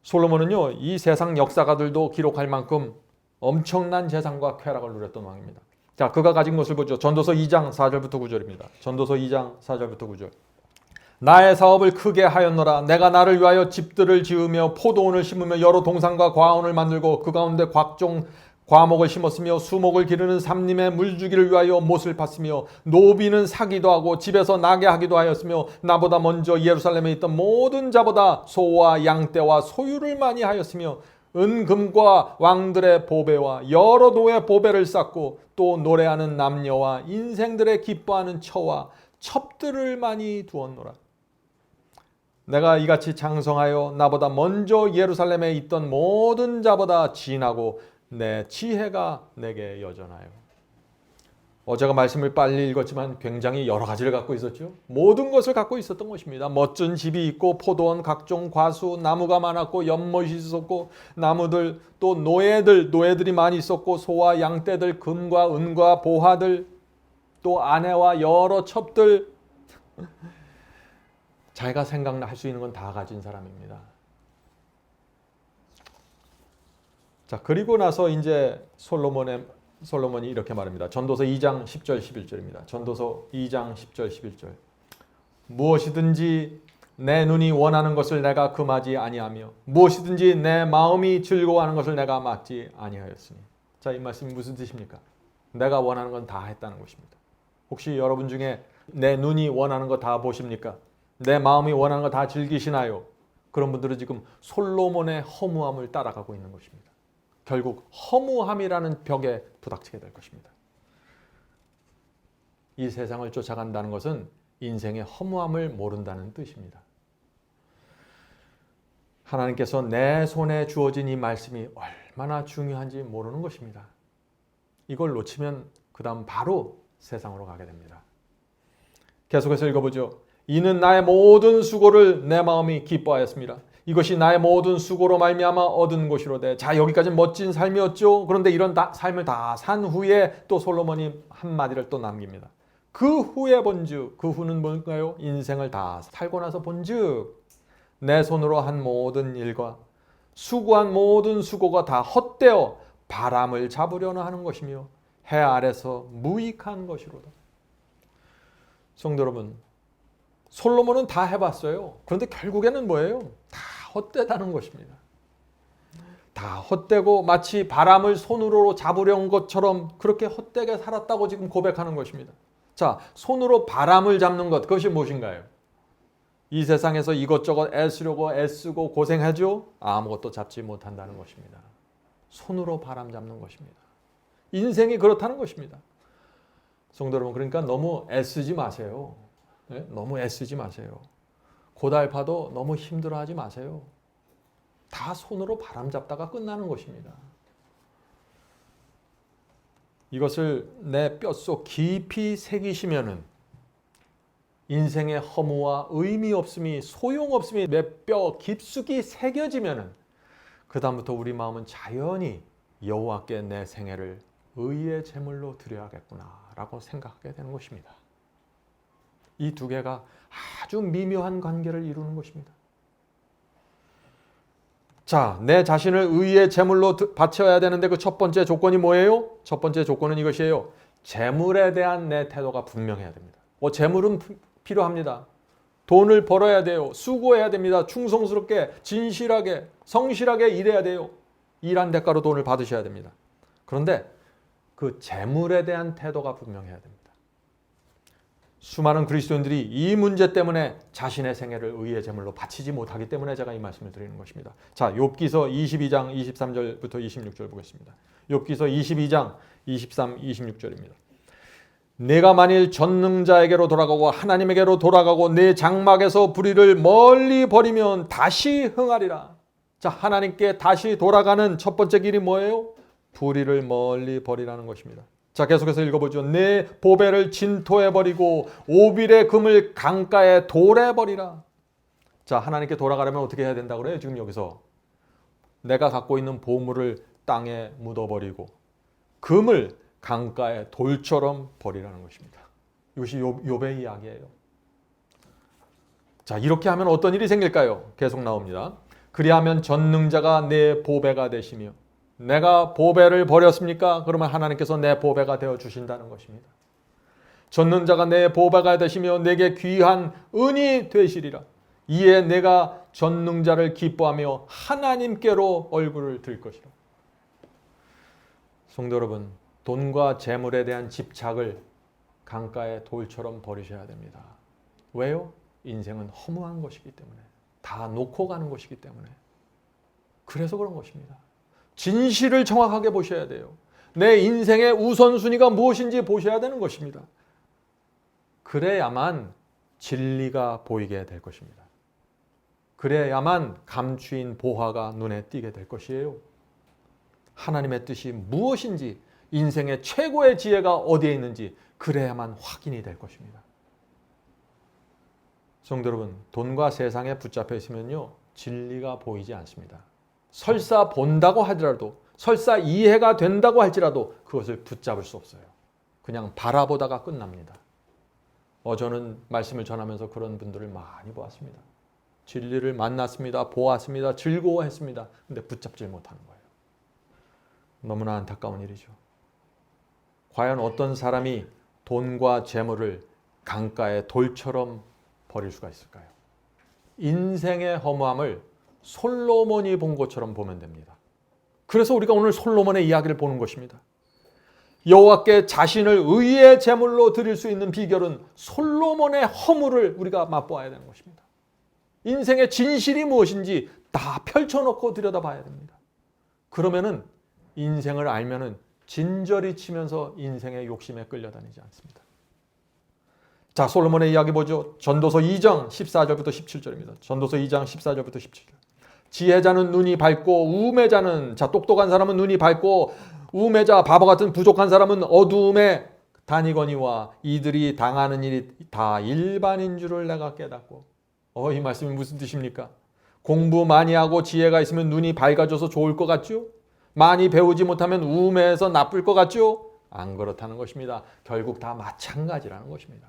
솔로몬은요, 이 세상 역사가들도 기록할 만큼 엄청난 재산과 쾌락을 누렸던 왕입니다. 자, 그가 가진 것을 보죠. 전도서 2장 4절부터 9절입니다. 전도서 2장 4절부터 9절. 나의 사업을 크게 하였노라. 내가 나를 위하여 집들을 지으며 포도원을 심으며 여러 동산과 과원을 만들고 그 가운데 각종 과목을 심었으며 수목을 기르는 삼림의 물주기를 위하여 못을 팠으며 노비는 사기도 하고 집에서 나게 하기도 하였으며 나보다 먼저 예루살렘에 있던 모든 자보다 소와 양떼와 소유를 많이 하였으며 은금과 왕들의 보배와 여러 도의 보배를 쌓고 또 노래하는 남녀와 인생들의 기뻐하는 처와 첩들을 많이 두었노라. 내가 이같이 장성하여 나보다 먼저 예루살렘에 있던 모든 자보다 진하고 내 지혜가 내게 여전하여. 어제가 말씀을 빨리 읽었지만 굉장히 여러 가지를 갖고 있었죠. 모든 것을 갖고 있었던 것입니다. 멋진 집이 있고 포도원, 각종 과수, 나무가 많았고 연못이 있었고 나무들, 또 노예들이 많이 있었고 소와 양떼들, 금과 은과 보화들, 또 아내와 여러 첩들. 자기가 생각할 수 있는 건 다 가진 사람입니다. 자, 그리고 나서 이제 솔로몬이 이렇게 말합니다. 전도서 2장 10절 11절입니다. 전도서 2장 10절 11절. 무엇이든지 내 눈이 원하는 것을 내가 금하지 아니하며 무엇이든지 내 마음이 즐거워하는 것을 내가 막지 아니하였으니. 자, 이 말씀이 무슨 뜻입니까? 내가 원하는 건 다 했다는 것입니다. 혹시 여러분 중에 내 눈이 원하는 거 다 보십니까? 내 마음이 원하는 거 다 즐기시나요? 그런 분들은 지금 솔로몬의 허무함을 따라가고 있는 것입니다. 결국 허무함이라는 벽에 부닥치게 될 것입니다. 이 세상을 쫓아간다는 것은 인생의 허무함을 모른다는 뜻입니다. 하나님께서 내 손에 주어진 이 말씀이 얼마나 중요한지 모르는 것입니다. 이걸 놓치면 그 다음 바로 세상으로 가게 됩니다. 계속해서 읽어보죠. 이는 나의 모든 수고를 내 마음이 기뻐하였습니다. 이것이 나의 모든 수고로 말미암아 얻은 것이로되. 자, 여기까지는 멋진 삶이었죠. 그런데 이런 삶을 다 산 후에 또 솔로몬이 한마디를 또 남깁니다. 그 후에 본즉, 그 후는 뭘까요? 인생을 다 살고 나서 본즉 내 손으로 한 모든 일과 수고한 모든 수고가 다 헛되어 바람을 잡으려나 하는 것이며 해 아래서 무익한 것이로다. 성도 여러분, 솔로몬은 다 해봤어요. 그런데 결국에는 뭐예요? 다 헛되다는 것입니다. 다 헛되고 마치 바람을 손으로 잡으려는 것처럼 그렇게 헛되게 살았다고 지금 고백하는 것입니다. 자, 손으로 바람을 잡는 것, 그것이 무엇인가요? 이 세상에서 이것저것 애쓰려고 애쓰고 고생하죠? 아무것도 잡지 못한다는 것입니다. 손으로 바람 잡는 것입니다. 인생이 그렇다는 것입니다. 성도 여러분, 그러니까 너무 애쓰지 마세요. 네? 너무 애쓰지 마세요. 고달파도 너무 힘들어하지 마세요. 다 손으로 바람 잡다가 끝나는 것입니다. 이것을 내 뼛속 깊이 새기시면은 인생의 허무와 의미 없음이, 소용없음이 내 뼈 깊숙이 새겨지면은 그 다음부터 우리 마음은 자연히 여호와께 내 생애를 의의 제물로 드려야겠구나라고 생각하게 되는 것입니다. 이 두 개가 아주 미묘한 관계를 이루는 것입니다. 자, 내 자신을 의의 제물로 바쳐야 되는데 그 첫 번째 조건이 뭐예요? 첫 번째 조건은 이것이에요. 재물에 대한 내 태도가 분명해야 됩니다. 재물은 필요합니다. 돈을 벌어야 돼요. 수고해야 됩니다. 충성스럽게, 진실하게, 성실하게 일해야 돼요. 일한 대가로 돈을 받으셔야 됩니다. 그런데 그 재물에 대한 태도가 분명해야 됩니다. 수많은 그리스도인들이 이 문제 때문에 자신의 생애를 의의 제물로 바치지 못하기 때문에 제가 이 말씀을 드리는 것입니다. 자, 욥기서 22장 23절부터 26절 보겠습니다. 욥기서 22장 23, 26절입니다. 내가 만일 전능자에게로 돌아가고 하나님에게로 돌아가고 내 장막에서 불의를 멀리 버리면 다시 흥하리라. 자, 하나님께 다시 돌아가는 첫 번째 길이 뭐예요? 불의를 멀리 버리라는 것입니다. 자, 계속해서 읽어보죠. 내 보배를 진토에 버리고 오빌의 금을 강가에 돌에 버리라. 자, 하나님께 돌아가려면 어떻게 해야 된다고 그래요? 지금 여기서 내가 갖고 있는 보물을 땅에 묻어버리고 금을 강가에 돌처럼 버리라는 것입니다. 이것이 욥의 이야기예요. 자, 이렇게 하면 어떤 일이 생길까요? 계속 나옵니다. 그리하면 전능자가 내 보배가 되시며 내가 보배를 버렸습니까? 그러면 하나님께서 내 보배가 되어 주신다는 것입니다. 젖는 자가 내 보배가 되시며 내게 귀한 은이 되시리라. 이에 내가 전능자를 기뻐하며 하나님께로 얼굴을 들 것이라. 성도 여러분, 돈과 재물에 대한 집착을 강가의 돌처럼 버리셔야 됩니다. 왜요? 인생은 허무한 것이기 때문에, 다 놓고 가는 것이기 때문에. 그래서 그런 것입니다. 진실을 정확하게 보셔야 돼요. 내 인생의 우선순위가 무엇인지 보셔야 되는 것입니다. 그래야만 진리가 보이게 될 것입니다. 그래야만 감추인 보화가 눈에 띄게 될 것이에요. 하나님의 뜻이 무엇인지, 인생의 최고의 지혜가 어디에 있는지 그래야만 확인이 될 것입니다. 성도 여러분, 돈과 세상에 붙잡혀 있으면요, 진리가 보이지 않습니다. 설사 본다고 하더라도, 설사 이해가 된다고 할지라도 그것을 붙잡을 수 없어요. 그냥 바라보다가 끝납니다. 저는 말씀을 전하면서 그런 분들을 많이 보았습니다. 진리를 만났습니다. 보았습니다. 즐거워했습니다. 근데 붙잡질 못하는 거예요. 너무나 안타까운 일이죠. 과연 어떤 사람이 돈과 재물을 강가의 돌처럼 버릴 수가 있을까요? 인생의 허무함을 솔로몬이 본 것처럼 보면 됩니다. 그래서 우리가 오늘 솔로몬의 이야기를 보는 것입니다. 여호와께 자신을 의의 제물로 드릴 수 있는 비결은 솔로몬의 허물을 우리가 맛보아야 되는 것입니다. 인생의 진실이 무엇인지 다 펼쳐놓고 들여다봐야 됩니다. 그러면은 인생을 알면은 진저리 치면서 인생의 욕심에 끌려다니지 않습니다. 자, 솔로몬의 이야기 보죠. 전도서 2장 14절부터 17절입니다. 전도서 2장 14절부터 17절. 지혜자는 눈이 밝고 우매자는, 자, 똑똑한 사람은 눈이 밝고 우매자, 바보 같은 부족한 사람은 어두움에 다니거니와 이들이 당하는 일이 다 일반인 줄을 내가 깨닫고. 이 말씀이 무슨 뜻입니까? 공부 많이 하고 지혜가 있으면 눈이 밝아져서 좋을 것 같죠? 많이 배우지 못하면 우매해서 나쁠 것 같죠? 안 그렇다는 것입니다. 결국 다 마찬가지라는 것입니다.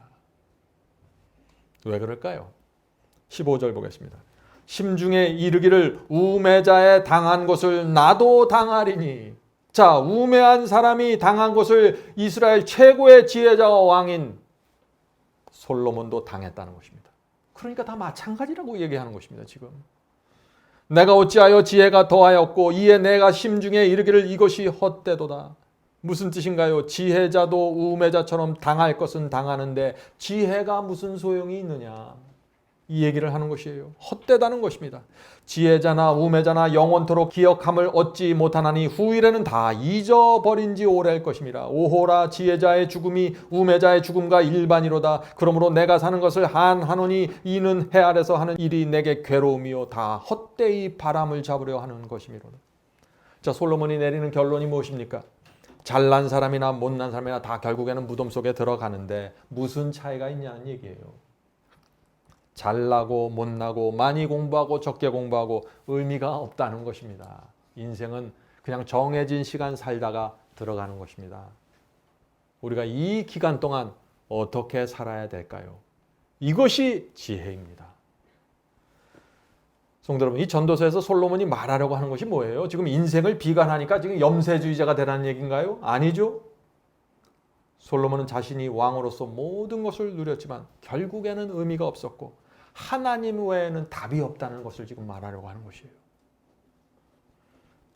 왜 그럴까요? 15절 보겠습니다. 심중에 이르기를 우매자의 당한 것을 나도 당하리니. 자, 우매한 사람이 당한 것을 이스라엘 최고의 지혜자와 왕인 솔로몬도 당했다는 것입니다. 그러니까 다 마찬가지라고 얘기하는 것입니다. 지금 내가 어찌하여 지혜가 더하였고 이에 내가 심중에 이르기를 이것이 헛되도다. 무슨 뜻인가요? 지혜자도 우매자처럼 당할 것은 당하는데 지혜가 무슨 소용이 있느냐, 이 얘기를 하는 것이에요. 헛되다는 것입니다. 지혜자나 우매자나 영원토록 기억함을 얻지 못하나니 후일에는 다 잊어버린 지 오래일 것입니다. 오호라, 지혜자의 죽음이 우매자의 죽음과 일반이로다. 그러므로 내가 사는 것을 한하노니 이는 해 아래서 하는 일이 내게 괴로움이요 다 헛되이 바람을 잡으려 하는 것이미로다. 자, 솔로몬이 내리는 결론이 무엇입니까? 잘난 사람이나 못난 사람이나 다 결국에는 무덤 속에 들어가는데 무슨 차이가 있냐는 얘기예요. 잘나고 못나고 많이 공부하고 적게 공부하고 의미가 없다는 것입니다. 인생은 그냥 정해진 시간 살다가 들어가는 것입니다. 우리가 이 기간 동안 어떻게 살아야 될까요? 이것이 지혜입니다. 성도 여러분, 이 전도서에서 솔로몬이 말하려고 하는 것이 뭐예요? 지금 인생을 비관하니까 지금 염세주의자가 되라는 얘기인가요? 아니죠. 솔로몬은 자신이 왕으로서 모든 것을 누렸지만 결국에는 의미가 없었고 하나님 외에는 답이 없다는 것을 지금 말하려고 하는 것이에요.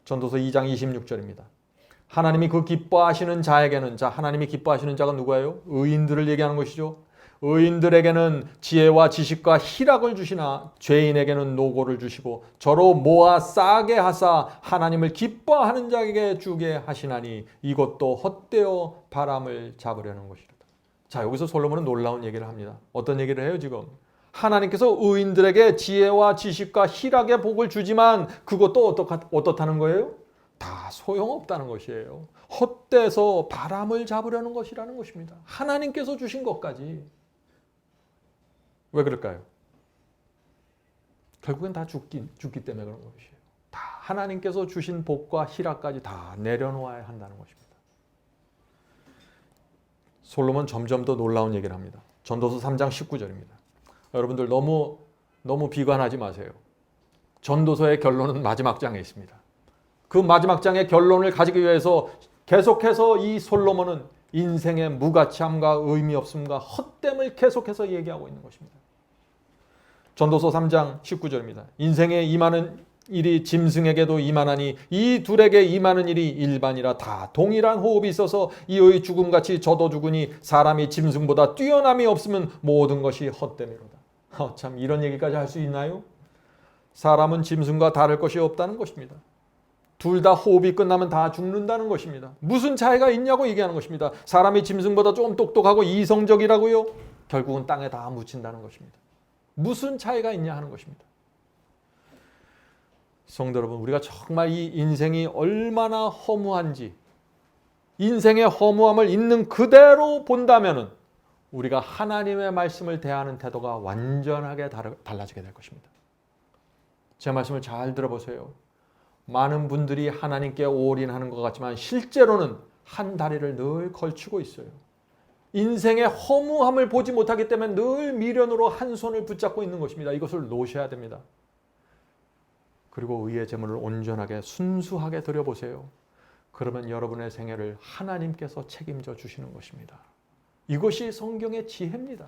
전도서 2장 26절입니다. 하나님이 그 기뻐하시는 자에게는, 자, 하나님이 기뻐하시는 자가 누구예요? 의인들을 얘기하는 것이죠. 의인들에게는 지혜와 지식과 희락을 주시나 죄인에게는 노고를 주시고 저로 모아 싸게 하사 하나님을 기뻐하는 자에게 주게 하시나니 이것도 헛되어 바람을 잡으려는 것이다. 자, 여기서 솔로몬은 놀라운 얘기를 합니다. 어떤 얘기를 해요 지금? 하나님께서 의인들에게 지혜와 지식과 희락의 복을 주지만 그것도 어떻다는 거예요? 다 소용없다는 것이에요. 헛되서 바람을 잡으려는 것이라는 것입니다. 하나님께서 주신 것까지. 왜 그럴까요? 결국엔 다 죽기 때문에 그런 것이에요. 다 하나님께서 주신 복과 희락까지 다 내려놓아야 한다는 것입니다. 솔로몬 점점 더 놀라운 얘기를 합니다. 전도서 3장 19절입니다. 여러분들 너무 비관하지 마세요. 전도서의 결론은 마지막 장에 있습니다. 그 마지막 장의 결론을 가지기 위해서 계속해서 이 솔로몬은 인생의 무가치함과 의미 없음과 헛됨을 계속해서 얘기하고 있는 것입니다. 전도서 3장 19절입니다. 인생에 임하는 일이 짐승에게도 임하나니 이 둘에게 임하는 일이 일반이라 다 동일한 호흡이 있어서 이의 죽음같이 저도 죽으니 사람이 짐승보다 뛰어남이 없으면 모든 것이 헛됨이로다. 참 이런 얘기까지 할 수 있나요? 사람은 짐승과 다를 것이 없다는 것입니다. 둘 다 호흡이 끝나면 다 죽는다는 것입니다. 무슨 차이가 있냐고 얘기하는 것입니다. 사람이 짐승보다 좀 똑똑하고 이성적이라고요? 결국은 땅에 다 묻힌다는 것입니다. 무슨 차이가 있냐 하는 것입니다. 성도 여러분, 우리가 정말 이 인생이 얼마나 허무한지, 인생의 허무함을 있는 그대로 본다면은 우리가 하나님의 말씀을 대하는 태도가 완전하게 달라지게 될 것입니다. 제 말씀을 잘 들어보세요. 많은 분들이 하나님께 올인하는 것 같지만 실제로는 한 다리를 늘 걸치고 있어요. 인생의 허무함을 보지 못하기 때문에 늘 미련으로 한 손을 붙잡고 있는 것입니다. 이것을 놓으셔야 됩니다. 그리고 의의 제물을 온전하게 순수하게 드려보세요. 그러면 여러분의 생애를 하나님께서 책임져 주시는 것입니다. 이것이 성경의 지혜입니다.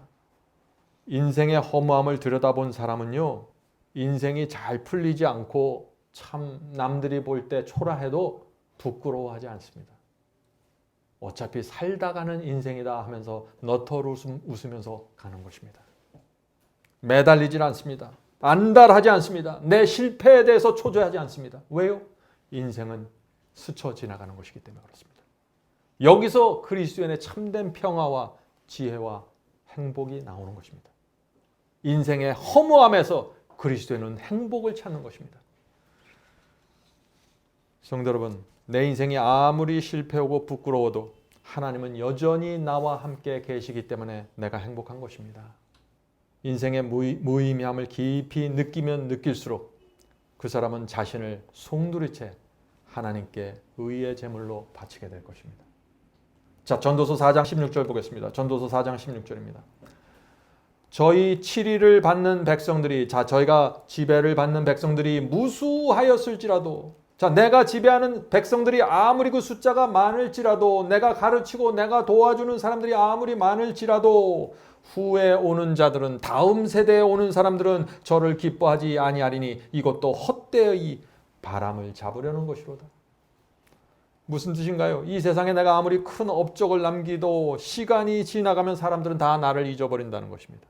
인생의 허무함을 들여다본 사람은요, 인생이 잘 풀리지 않고 참 남들이 볼 때 초라해도 부끄러워하지 않습니다. 어차피 살다 가는 인생이다 하면서 너털 웃으면서 가는 것입니다. 매달리질 않습니다. 안달하지 않습니다. 내 실패에 대해서 초조하지 않습니다. 왜요? 인생은 스쳐 지나가는 것이기 때문에 그렇습니다. 여기서 그리스도인의 참된 평화와 지혜와 행복이 나오는 것입니다. 인생의 허무함에서 그리스도인은 행복을 찾는 것입니다. 성도 여러분, 내 인생이 아무리 실패하고 부끄러워도 하나님은 여전히 나와 함께 계시기 때문에 내가 행복한 것입니다. 인생의 무의미함을 깊이 느끼면 느낄수록 그 사람은 자신을 송두리째 하나님께 의의 제물로 바치게 될 것입니다. 자, 전도서 4장 16절 보겠습니다. 전도서 4장 16절입니다. 저희 치리를 받는 백성들이, 자, 저희가 지배를 받는 백성들이 무수하였을지라도, 자, 내가 지배하는 백성들이 아무리 그 숫자가 많을지라도, 내가 가르치고 내가 도와주는 사람들이 아무리 많을지라도 후에 오는 자들은, 다음 세대에 오는 사람들은 저를 기뻐하지 아니하리니 이것도 헛되의 바람을 잡으려는 것이로다. 무슨 뜻인가요? 이 세상에 내가 아무리 큰 업적을 남기도 시간이 지나가면 사람들은 다 나를 잊어버린다는 것입니다.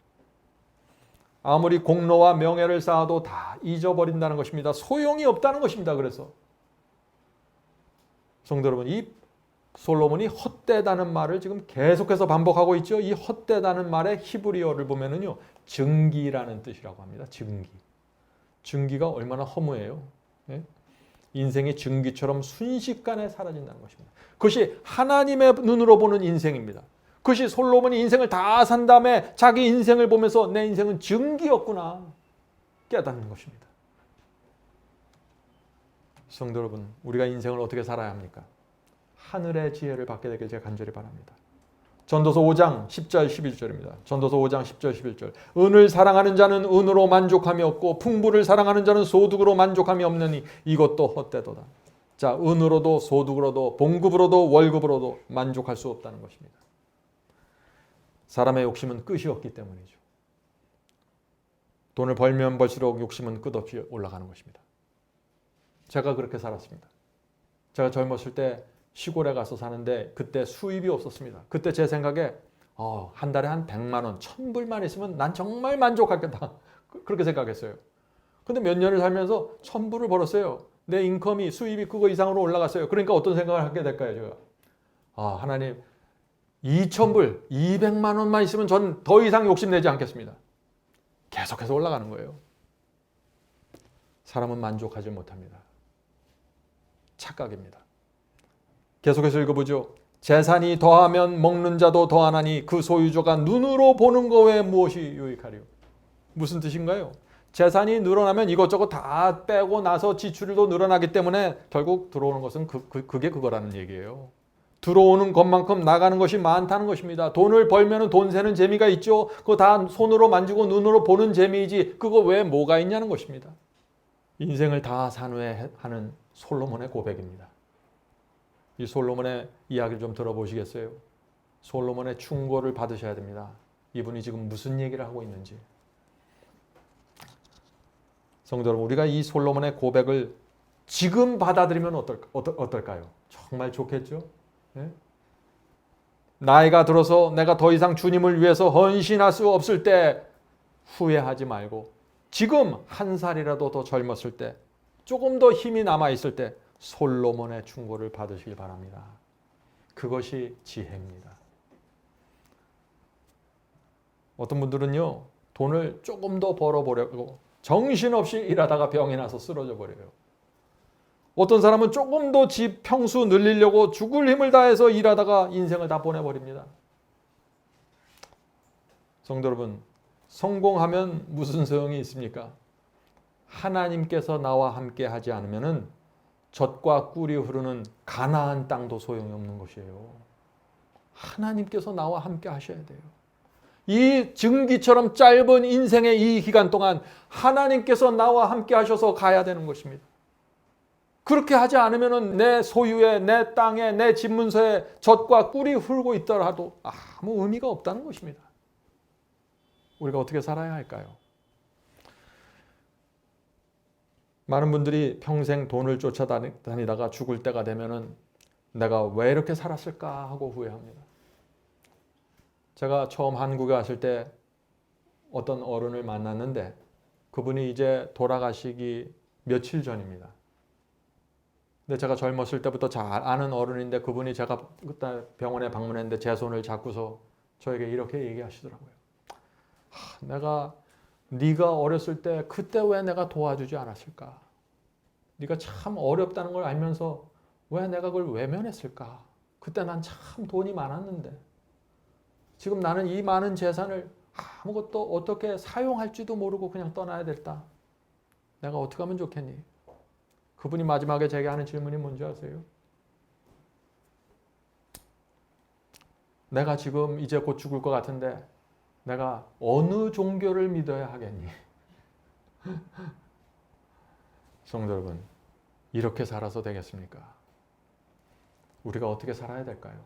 아무리 공로와 명예를 쌓아도 다 잊어버린다는 것입니다. 소용이 없다는 것입니다. 그래서 성도 여러분, 이 솔로몬이 헛되다는 말을 지금 계속해서 반복하고 있죠. 이 헛되다는 말의 히브리어를 보면은요, 증기라는 뜻이라고 합니다. 증기. 증기가 얼마나 허무해요. 예? 인생이 증기처럼 순식간에 사라진다는 것입니다. 그것이 하나님의 눈으로 보는 인생입니다. 그것이 솔로몬이 인생을 다 산 다음에 자기 인생을 보면서 내 인생은 증기였구나 깨닫는 것입니다. 성도 여러분, 우리가 인생을 어떻게 살아야 합니까? 하늘의 지혜를 받게 되길 제가 간절히 바랍니다. 전도서 5장 10절 11절입니다. 전도서 5장 10절 11절. 은을 사랑하는 자는 은으로 만족함이 없고 풍부를 사랑하는 자는 소득으로 만족함이 없느니 이것도 헛되도다. 자, 은으로도 소득으로도 봉급으로도 월급으로도 만족할 수 없다는 것입니다. 사람의 욕심은 끝이 없기 때문이죠. 돈을 벌면 벌수록 욕심은 끝없이 올라가는 것입니다. 제가 그렇게 살았습니다. 제가 젊었을 때 시골에 가서 사는데 그때 수입이 없었습니다. 그때 제 생각에 한 달에 한 100만 원, 1000불만 있으면 난 정말 만족하겠다. 그렇게 생각했어요. 근데 몇 년을 살면서 1000불을 벌었어요. 내 인컴이, 수입이 그거 이상으로 올라갔어요. 그러니까 어떤 생각을 하게 될까요, 제가? 하나님, 2000불, 200만 원만 있으면 전 더 이상 욕심내지 않겠습니다. 계속해서 올라가는 거예요. 사람은 만족하지 못합니다. 착각입니다. 계속해서 읽어보죠. 재산이 더하면 먹는 자도 더하나니 그 소유주가 눈으로 보는 거 외에 무엇이 유익하리요? 무슨 뜻인가요? 재산이 늘어나면 이것저것 다 빼고 나서 지출도 늘어나기 때문에 결국 들어오는 것은 그게 그거라는 얘기예요. 들어오는 것만큼 나가는 것이 많다는 것입니다. 돈을 벌면 돈 세는 재미가 있죠. 그거 다 손으로 만지고 눈으로 보는 재미이지 그거 외에 뭐가 있냐는 것입니다. 인생을 다 산 후에 하는 솔로몬의 고백입니다. 이 솔로몬의 이야기를 좀 들어보시겠어요? 솔로몬의 충고를 받으셔야 됩니다. 이분이 지금 무슨 얘기를 하고 있는지. 성도 여러분, 우리가 이 솔로몬의 고백을 지금 받아들이면 어떨까요? 정말 좋겠죠? 네? 나이가 들어서 내가 더 이상 주님을 위해서 헌신할 수 없을 때 후회하지 말고 지금 한 살이라도 더 젊었을 때 조금 더 힘이 남아있을 때 솔로몬의 충고를 받으시길 바랍니다. 그것이 지혜입니다. 어떤 분들은요, 돈을 조금 더 벌어보려고 정신없이 일하다가 병이 나서 쓰러져 버려요. 어떤 사람은 조금 더 집 평수 늘리려고 죽을 힘을 다해서 일하다가 인생을 다 보내버립니다. 성도 여러분, 성공하면 무슨 소용이 있습니까? 하나님께서 나와 함께 하지 않으면 젖과 꿀이 흐르는 가나안 땅도 소용이 없는 것이에요. 하나님께서 나와 함께 하셔야 돼요. 이 증기처럼 짧은 인생의 이 기간 동안 하나님께서 나와 함께 하셔서 가야 되는 것입니다. 그렇게 하지 않으면 내 소유에, 내 땅에, 내 집문서에 젖과 꿀이 흐르고 있더라도 아무 의미가 없다는 것입니다. 우리가 어떻게 살아야 할까요? 많은 분들이 평생 돈을 쫓아다니다가 죽을 때가 되면은 내가 왜 이렇게 살았을까 하고 후회합니다. 제가 처음 한국에 왔을 때 어떤 어른을 만났는데 그분이 이제 돌아가시기 며칠 전입니다. 근데 제가 젊었을 때부터 잘 아는 어른인데 그분이 제가 그때 병원에 방문했는데 제 손을 잡고서 저에게 이렇게 얘기하시더라고요. 내가 네가 어렸을 때 그때 왜 내가 도와주지 않았을까? 네가 참 어렵다는 걸 알면서 왜 내가 그걸 외면했을까? 그때 난 참 돈이 많았는데 지금 나는 이 많은 재산을 아무것도 어떻게 사용할지도 모르고 그냥 떠나야 됐다. 내가 어떻게 하면 좋겠니? 그분이 마지막에 제게 하는 질문이 뭔지 아세요? 내가 지금 이제 곧 죽을 것 같은데 내가 어느 종교를 믿어야 하겠니? 성도 여러분, 이렇게 살아서 되겠습니까? 우리가 어떻게 살아야 될까요?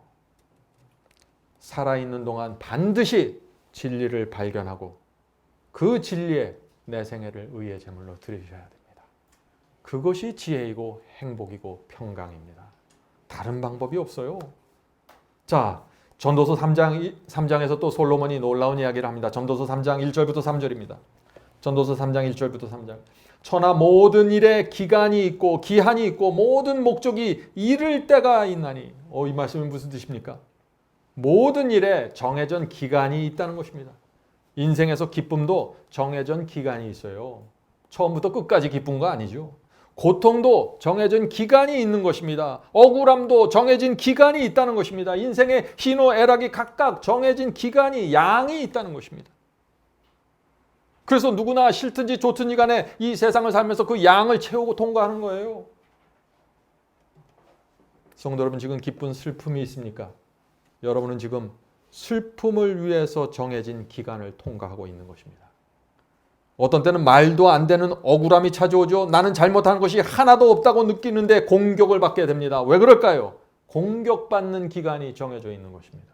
살아있는 동안 반드시 진리를 발견하고 그 진리에 내 생애를 의의 제물로 드리셔야 됩니다. 그것이 지혜이고 행복이고 평강입니다. 다른 방법이 없어요. 자, 전도서 3장에서 또 솔로몬이 놀라운 이야기를 합니다. 전도서 3장 1절부터 3절입니다. 전도서 3장 1절부터 3절. 천하 모든 일에 기간이 있고 기한이 있고 모든 목적이 이를 때가 있나니. 이 말씀은 무슨 뜻입니까? 모든 일에 정해진 기간이 있다는 것입니다. 인생에서 기쁨도 정해진 기간이 있어요. 처음부터 끝까지 기쁜 거 아니죠. 고통도 정해진 기간이 있는 것입니다. 억울함도 정해진 기간이 있다는 것입니다. 인생의 희노애락이 각각 정해진 기간이 양이 있다는 것입니다. 그래서 누구나 싫든지 좋든지 간에 이 세상을 살면서 그 양을 채우고 통과하는 거예요. 성도 여러분, 지금 기쁜 슬픔이 있습니까? 여러분은 지금 슬픔을 위해서 정해진 기간을 통과하고 있는 것입니다. 어떤 때는 말도 안 되는 억울함이 찾아오죠. 나는 잘못한 것이 하나도 없다고 느끼는데 공격을 받게 됩니다. 왜 그럴까요? 공격받는 기간이 정해져 있는 것입니다.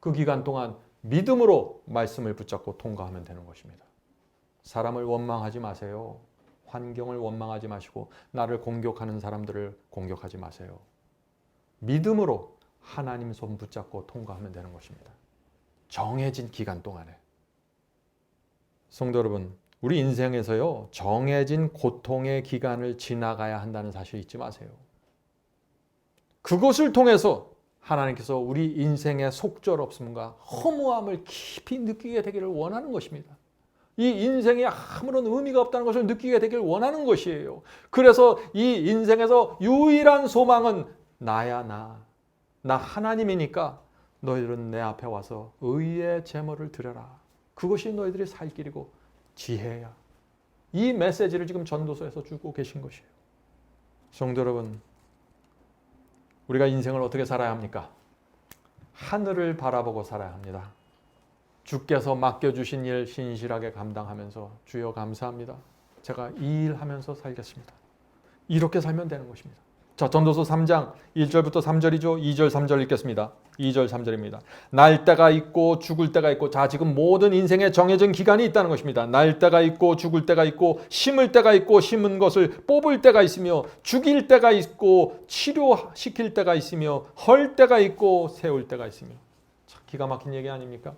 그 기간 동안 믿음으로 말씀을 붙잡고 통과하면 되는 것입니다. 사람을 원망하지 마세요. 환경을 원망하지 마시고 나를 공격하는 사람들을 공격하지 마세요. 믿음으로 하나님 손 붙잡고 통과하면 되는 것입니다. 정해진 기간 동안에. 성도 여러분, 우리 인생에서요, 정해진 고통의 기간을 지나가야 한다는 사실 잊지 마세요. 그것을 통해서 하나님께서 우리 인생의 속절없음과 허무함을 깊이 느끼게 되기를 원하는 것입니다. 이 인생에 아무런 의미가 없다는 것을 느끼게 되기를 원하는 것이에요. 그래서 이 인생에서 유일한 소망은 나야 나 하나님이니까 너희들은 내 앞에 와서 의의 제물을 드려라. 그것이 너희들이 살 길이고 지혜야. 이 메시지를 지금 전도서에서 주고 계신 것이에요. 성도 여러분, 우리가 인생을 어떻게 살아야 합니까? 하늘을 바라보고 살아야 합니다. 주께서 맡겨주신 일 신실하게 감당하면서 주여 감사합니다. 제가 이 일 하면서 살겠습니다. 이렇게 살면 되는 것입니다. 자, 전도서 3장 1절부터 3절이죠. 2절 3절 읽겠습니다. 2절 3절입니다. 날 때가 있고 죽을 때가 있고, 자, 지금 모든 인생에 정해진 기간이 있다는 것입니다. 날 때가 있고 죽을 때가 있고, 심을 때가 있고 심은 것을 뽑을 때가 있으며, 죽일 때가 있고 치료시킬 때가 있으며, 헐 때가 있고 세울 때가 있으며. 참 기가 막힌 얘기 아닙니까?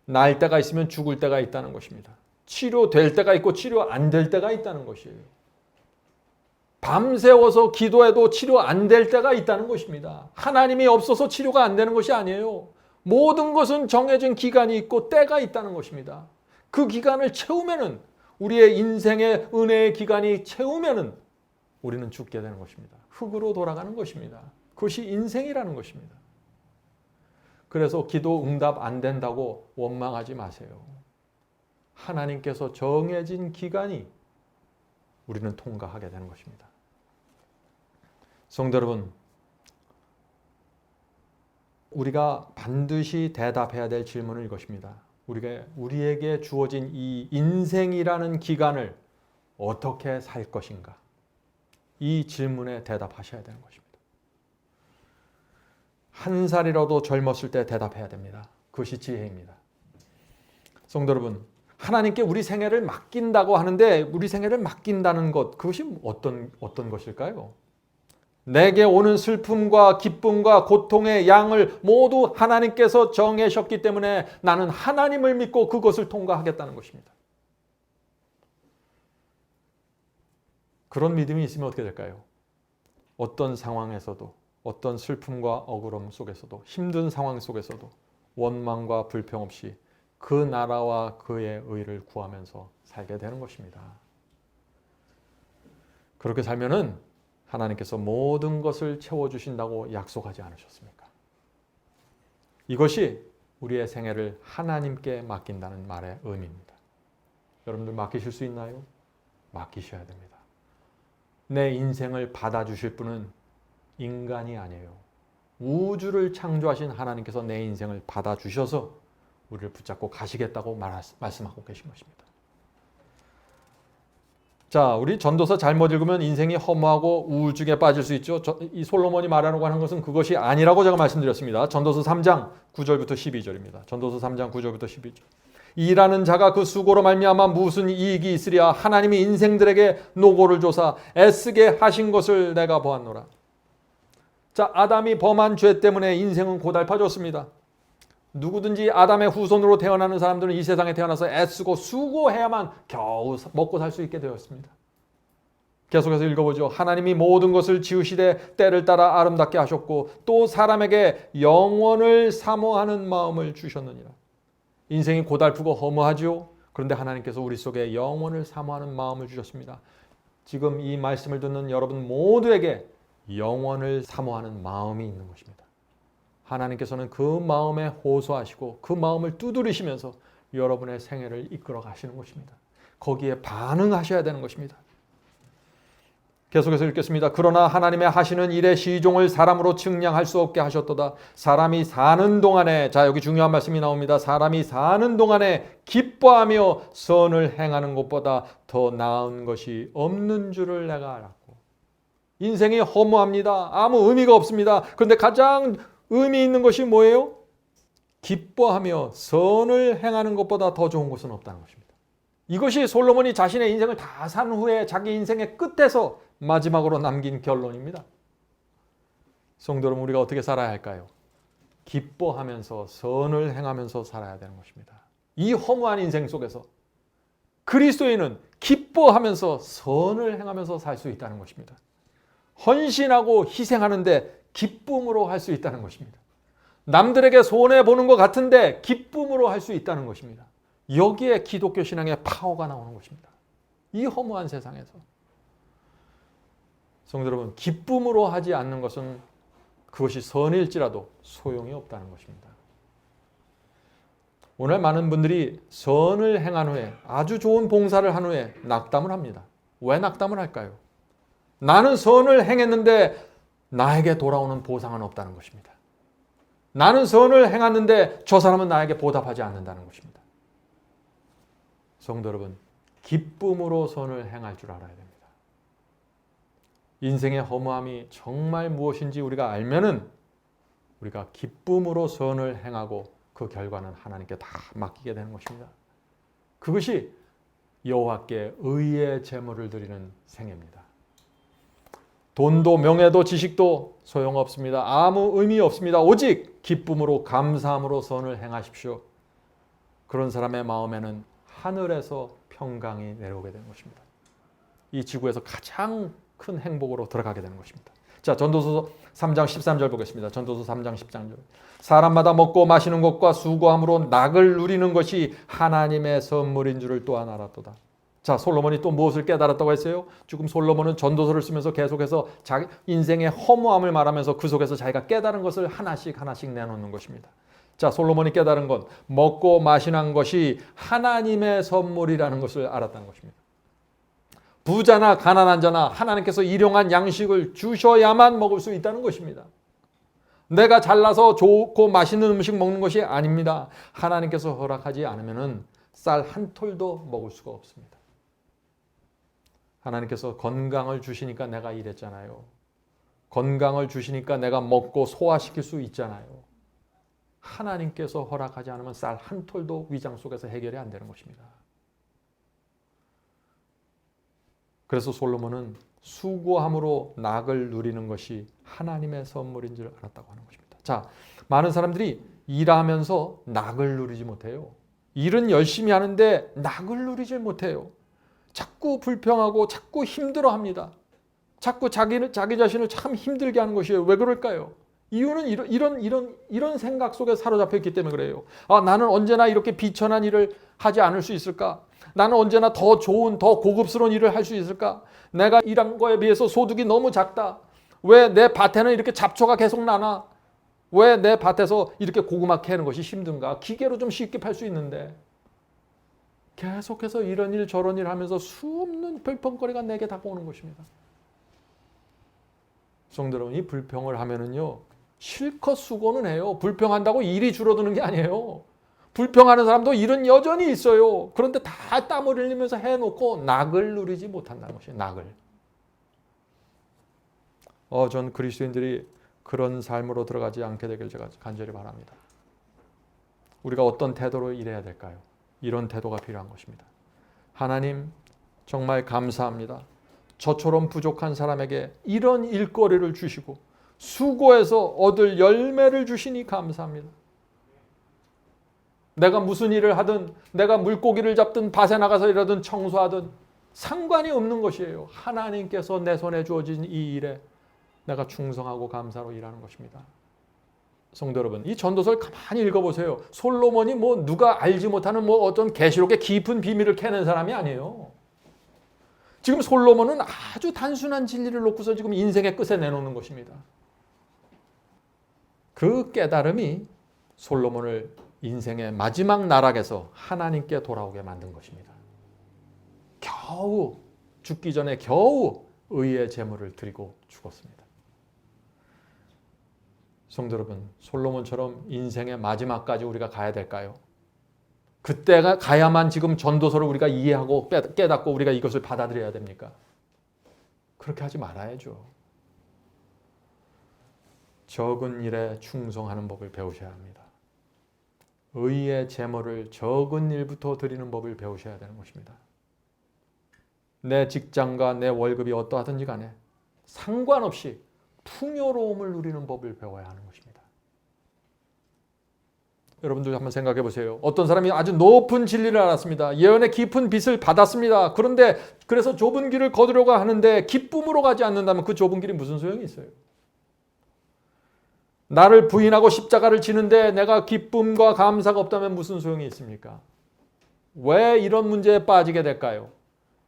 날 때가 있으면 죽을 때가 있다는 것입니다. 치료될 때가 있고 치료 안 될 때가 있다는 것이에요. 밤새워서 기도해도 치료 안 될 때가 있다는 것입니다. 하나님이 없어서 치료가 안 되는 것이 아니에요. 모든 것은 정해진 기간이 있고 때가 있다는 것입니다. 그 기간을 채우면은, 우리의 인생의 은혜의 기간이 채우면은 우리는 죽게 되는 것입니다. 흙으로 돌아가는 것입니다. 그것이 인생이라는 것입니다. 그래서 기도 응답 안 된다고 원망하지 마세요. 하나님께서 정해진 기간이 우리는 통과하게 되는 것입니다. 성도 여러분, 우리가 반드시 대답해야 될 질문은 이것입니다. 우리에게 주어진 이 인생이라는 기간을 어떻게 살 것인가? 이 질문에 대답하셔야 되는 것입니다. 한 살이라도 젊었을 때 대답해야 됩니다. 그것이 지혜입니다. 성도 여러분, 하나님께 우리 생애를 맡긴다고 하는데, 우리 생애를 맡긴다는 것, 그것이 어떤 것일까요? 내게 오는 슬픔과 기쁨과 고통의 양을 모두 하나님께서 정하셨기 때문에 나는 하나님을 믿고 그것을 통과하겠다는 것입니다. 그런 믿음이 있으면 어떻게 될까요? 어떤 상황에서도, 어떤 슬픔과 억울함 속에서도, 힘든 상황 속에서도 원망과 불평 없이 그 나라와 그의 의를 구하면서 살게 되는 것입니다. 그렇게 살면은 하나님께서 모든 것을 채워주신다고 약속하지 않으셨습니까? 이것이 우리의 생애를 하나님께 맡긴다는 말의 의미입니다. 여러분들 맡기실 수 있나요? 맡기셔야 됩니다. 내 인생을 받아주실 분은 인간이 아니에요. 우주를 창조하신 하나님께서 내 인생을 받아주셔서 우리를 붙잡고 가시겠다고 말씀하고 계신 것입니다. 자, 우리 전도서 잘못 읽으면 인생이 허무하고 우울증에 빠질 수 있죠. 이 솔로몬이 말하려고 하는 것은 그것이 아니라고 제가 말씀드렸습니다. 전도서 3장 9절부터 12절입니다. 전도서 3장 9절부터 12절. 일하는 자가 그 수고로 말미암아 무슨 이익이 있으랴. 하나님이 인생들에게 노고를 조사 애쓰게 하신 것을 내가 보았노라. 자, 아담이 범한 죄 때문에 인생은 고달파졌습니다. 누구든지 아담의 후손으로 태어나는 사람들은 이 세상에 태어나서 애쓰고 수고해야만 겨우 먹고 살 수 있게 되었습니다. 계속해서 읽어보죠. 하나님이 모든 것을 지으시되 때를 따라 아름답게 하셨고 또 사람에게 영원을 사모하는 마음을 주셨느니라. 인생이 고달프고 허무하지요. 그런데 하나님께서 우리 속에 영원을 사모하는 마음을 주셨습니다. 지금 이 말씀을 듣는 여러분 모두에게 영원을 사모하는 마음이 있는 것입니다. 하나님께서는 그 마음에 호소하시고 그 마음을 두드리시면서 여러분의 생애를 이끌어 가시는 것입니다. 거기에 반응하셔야 되는 것입니다. 계속해서 읽겠습니다. 그러나 하나님의 하시는 일의 시종을 사람으로 측량할 수 없게 하셨도다. 사람이 사는 동안에, 자, 여기 중요한 말씀이 나옵니다. 사람이 사는 동안에 기뻐하며 선을 행하는 것보다 더 나은 것이 없는 줄을 내가 알았고. 인생이 허무합니다. 아무 의미가 없습니다. 그런데 가장 의미 있는 것이 뭐예요? 기뻐하며 선을 행하는 것보다 더 좋은 것은 없다는 것입니다. 이것이 솔로몬이 자신의 인생을 다 산 후에 자기 인생의 끝에서 마지막으로 남긴 결론입니다. 성도 여러분, 우리가 어떻게 살아야 할까요? 기뻐하면서 선을 행하면서 살아야 되는 것입니다. 이 허무한 인생 속에서 그리스도인은 기뻐하면서 선을 행하면서 살 수 있다는 것입니다. 헌신하고 희생하는데 기쁨으로 할 수 있다는 것입니다. 남들에게 손해보는 것 같은데 기쁨으로 할 수 있다는 것입니다. 여기에 기독교 신앙의 파워가 나오는 것입니다. 이 허무한 세상에서. 성도 여러분, 기쁨으로 하지 않는 것은 그것이 선일지라도 소용이 없다는 것입니다. 오늘 많은 분들이 선을 행한 후에, 아주 좋은 봉사를 한 후에 낙담을 합니다. 왜 낙담을 할까요? 나는 선을 행했는데 나에게 돌아오는 보상은 없다는 것입니다. 나는 선을 행했는데 저 사람은 나에게 보답하지 않는다는 것입니다. 성도 여러분, 기쁨으로 선을 행할 줄 알아야 됩니다. 인생의 허무함이 정말 무엇인지 우리가 알면은 우리가 기쁨으로 선을 행하고 그 결과는 하나님께 다 맡기게 되는 것입니다. 그것이 여호와께 의의 제물을 드리는 생애입니다. 돈도 명예도 지식도 소용없습니다. 아무 의미 없습니다. 오직 기쁨으로 감사함으로 선을 행하십시오. 그런 사람의 마음에는 하늘에서 평강이 내려오게 되는 것입니다. 이 지구에서 가장 큰 행복으로 들어가게 되는 것입니다. 자, 전도서 3장 13절 보겠습니다. 전도서 3장 13절. 사람마다 먹고 마시는 것과 수고함으로 낙을 누리는 것이 하나님의 선물인 줄을 또한 알았도다. 자, 솔로몬이 또 무엇을 깨달았다고 했어요? 지금 솔로몬은 전도서를 쓰면서 계속해서 자기 인생의 허무함을 말하면서 그 속에서 자기가 깨달은 것을 하나씩 내놓는 것입니다. 자, 솔로몬이 깨달은 건 먹고 마시는 것이 하나님의 선물이라는 것을 알았다는 것입니다. 부자나 가난한 자나 하나님께서 일용한 양식을 주셔야만 먹을 수 있다는 것입니다. 내가 잘나서 좋고 맛있는 음식 먹는 것이 아닙니다. 하나님께서 허락하지 않으면 쌀 한 톨도 먹을 수가 없습니다. 하나님께서 건강을 주시니까 내가 이랬잖아요. 건강을 주시니까 내가 먹고 소화시킬 수 있잖아요. 하나님께서 허락하지 않으면 쌀 한 톨도 위장 속에서 해결이 안 되는 것입니다. 그래서 솔로몬은 수고함으로 낙을 누리는 것이 하나님의 선물인 줄 알았다고 하는 것입니다. 자, 많은 사람들이 일하면서 낙을 누리지 못해요. 일은 열심히 하는데 낙을 누리질 못해요. 자꾸 불평하고 자꾸 힘들어합니다. 자꾸 자기 자신을 참 힘들게 하는 것이에요. 왜 그럴까요? 이유는 이런 생각 속에 사로잡혀 있기 때문에 그래요. 아, 나는 언제나 이렇게 비천한 일을 하지 않을 수 있을까? 나는 언제나 더 좋은, 더 고급스러운 일을 할 수 있을까? 내가 일한 거에 비해서 소득이 너무 작다. 왜 내 밭에는 이렇게 잡초가 계속 나나? 왜 내 밭에서 이렇게 고구마 캐는 것이 힘든가? 기계로 좀 쉽게 팔 수 있는데. 계속해서 이런 일 저런 일 하면서 수없는 불평거리가 내게 다가오는 것입니다. 성도 여러분, 이 불평을 하면은요, 실컷 수고는 해요. 불평한다고 일이 줄어드는 게 아니에요. 불평하는 사람도 일은 여전히 있어요. 그런데 다 땀을 흘리면서 해놓고 낙을 누리지 못한다는 것이에요. 낙을. 전 그리스도인들이 그런 삶으로 들어가지 않게 되길 제가 간절히 바랍니다. 우리가 어떤 태도로 일해야 될까요? 이런 태도가 필요한 것입니다. 하나님, 정말 감사합니다. 저처럼 부족한 사람에게 이런 일거리를 주시고 수고해서 얻을 열매를 주시니 감사합니다. 내가 무슨 일을 하든, 내가 물고기를 잡든 밭에 나가서 일하든 청소하든 상관이 없는 것이에요. 하나님께서 내 손에 주어진 이 일에 내가 충성하고 감사로 일하는 것입니다. 성도 여러분, 이 전도서를 가만히 읽어보세요. 솔로몬이 누가 알지 못하는 어떤 계시록의 깊은 비밀을 캐는 사람이 아니에요. 지금 솔로몬은 아주 단순한 진리를 놓고서 지금 인생의 끝에 내놓는 것입니다. 그 깨달음이 솔로몬을 인생의 마지막 나락에서 하나님께 돌아오게 만든 것입니다. 겨우 죽기 전에 겨우 의의 제물을 드리고 죽었습니다. 성도 여러분, 솔로몬처럼 인생의 마지막까지 우리가 가야 될까요? 그때가 가야만 지금 전도서를 우리가 이해하고 깨닫고 우리가 이것을 받아들여야 됩니까? 그렇게 하지 말아야죠. 적은 일에 충성하는 법을 배우셔야 합니다. 의의 제물을 적은 일부터 드리는 법을 배우셔야 되는 것입니다. 내 직장과 내 월급이 어떠하든지 간에 상관없이 풍요로움을 누리는 법을 배워야 하는 것입니다. 여러분들 한번 생각해 보세요. 어떤 사람이 아주 높은 진리를 알았습니다. 예언의 깊은 빛을 받았습니다. 그런데 그래서 좁은 길을 거두려고 하는데 기쁨으로 가지 않는다면 그 좁은 길이 무슨 소용이 있어요? 나를 부인하고 십자가를 지는데 내가 기쁨과 감사가 없다면 무슨 소용이 있습니까? 왜 이런 문제에 빠지게 될까요?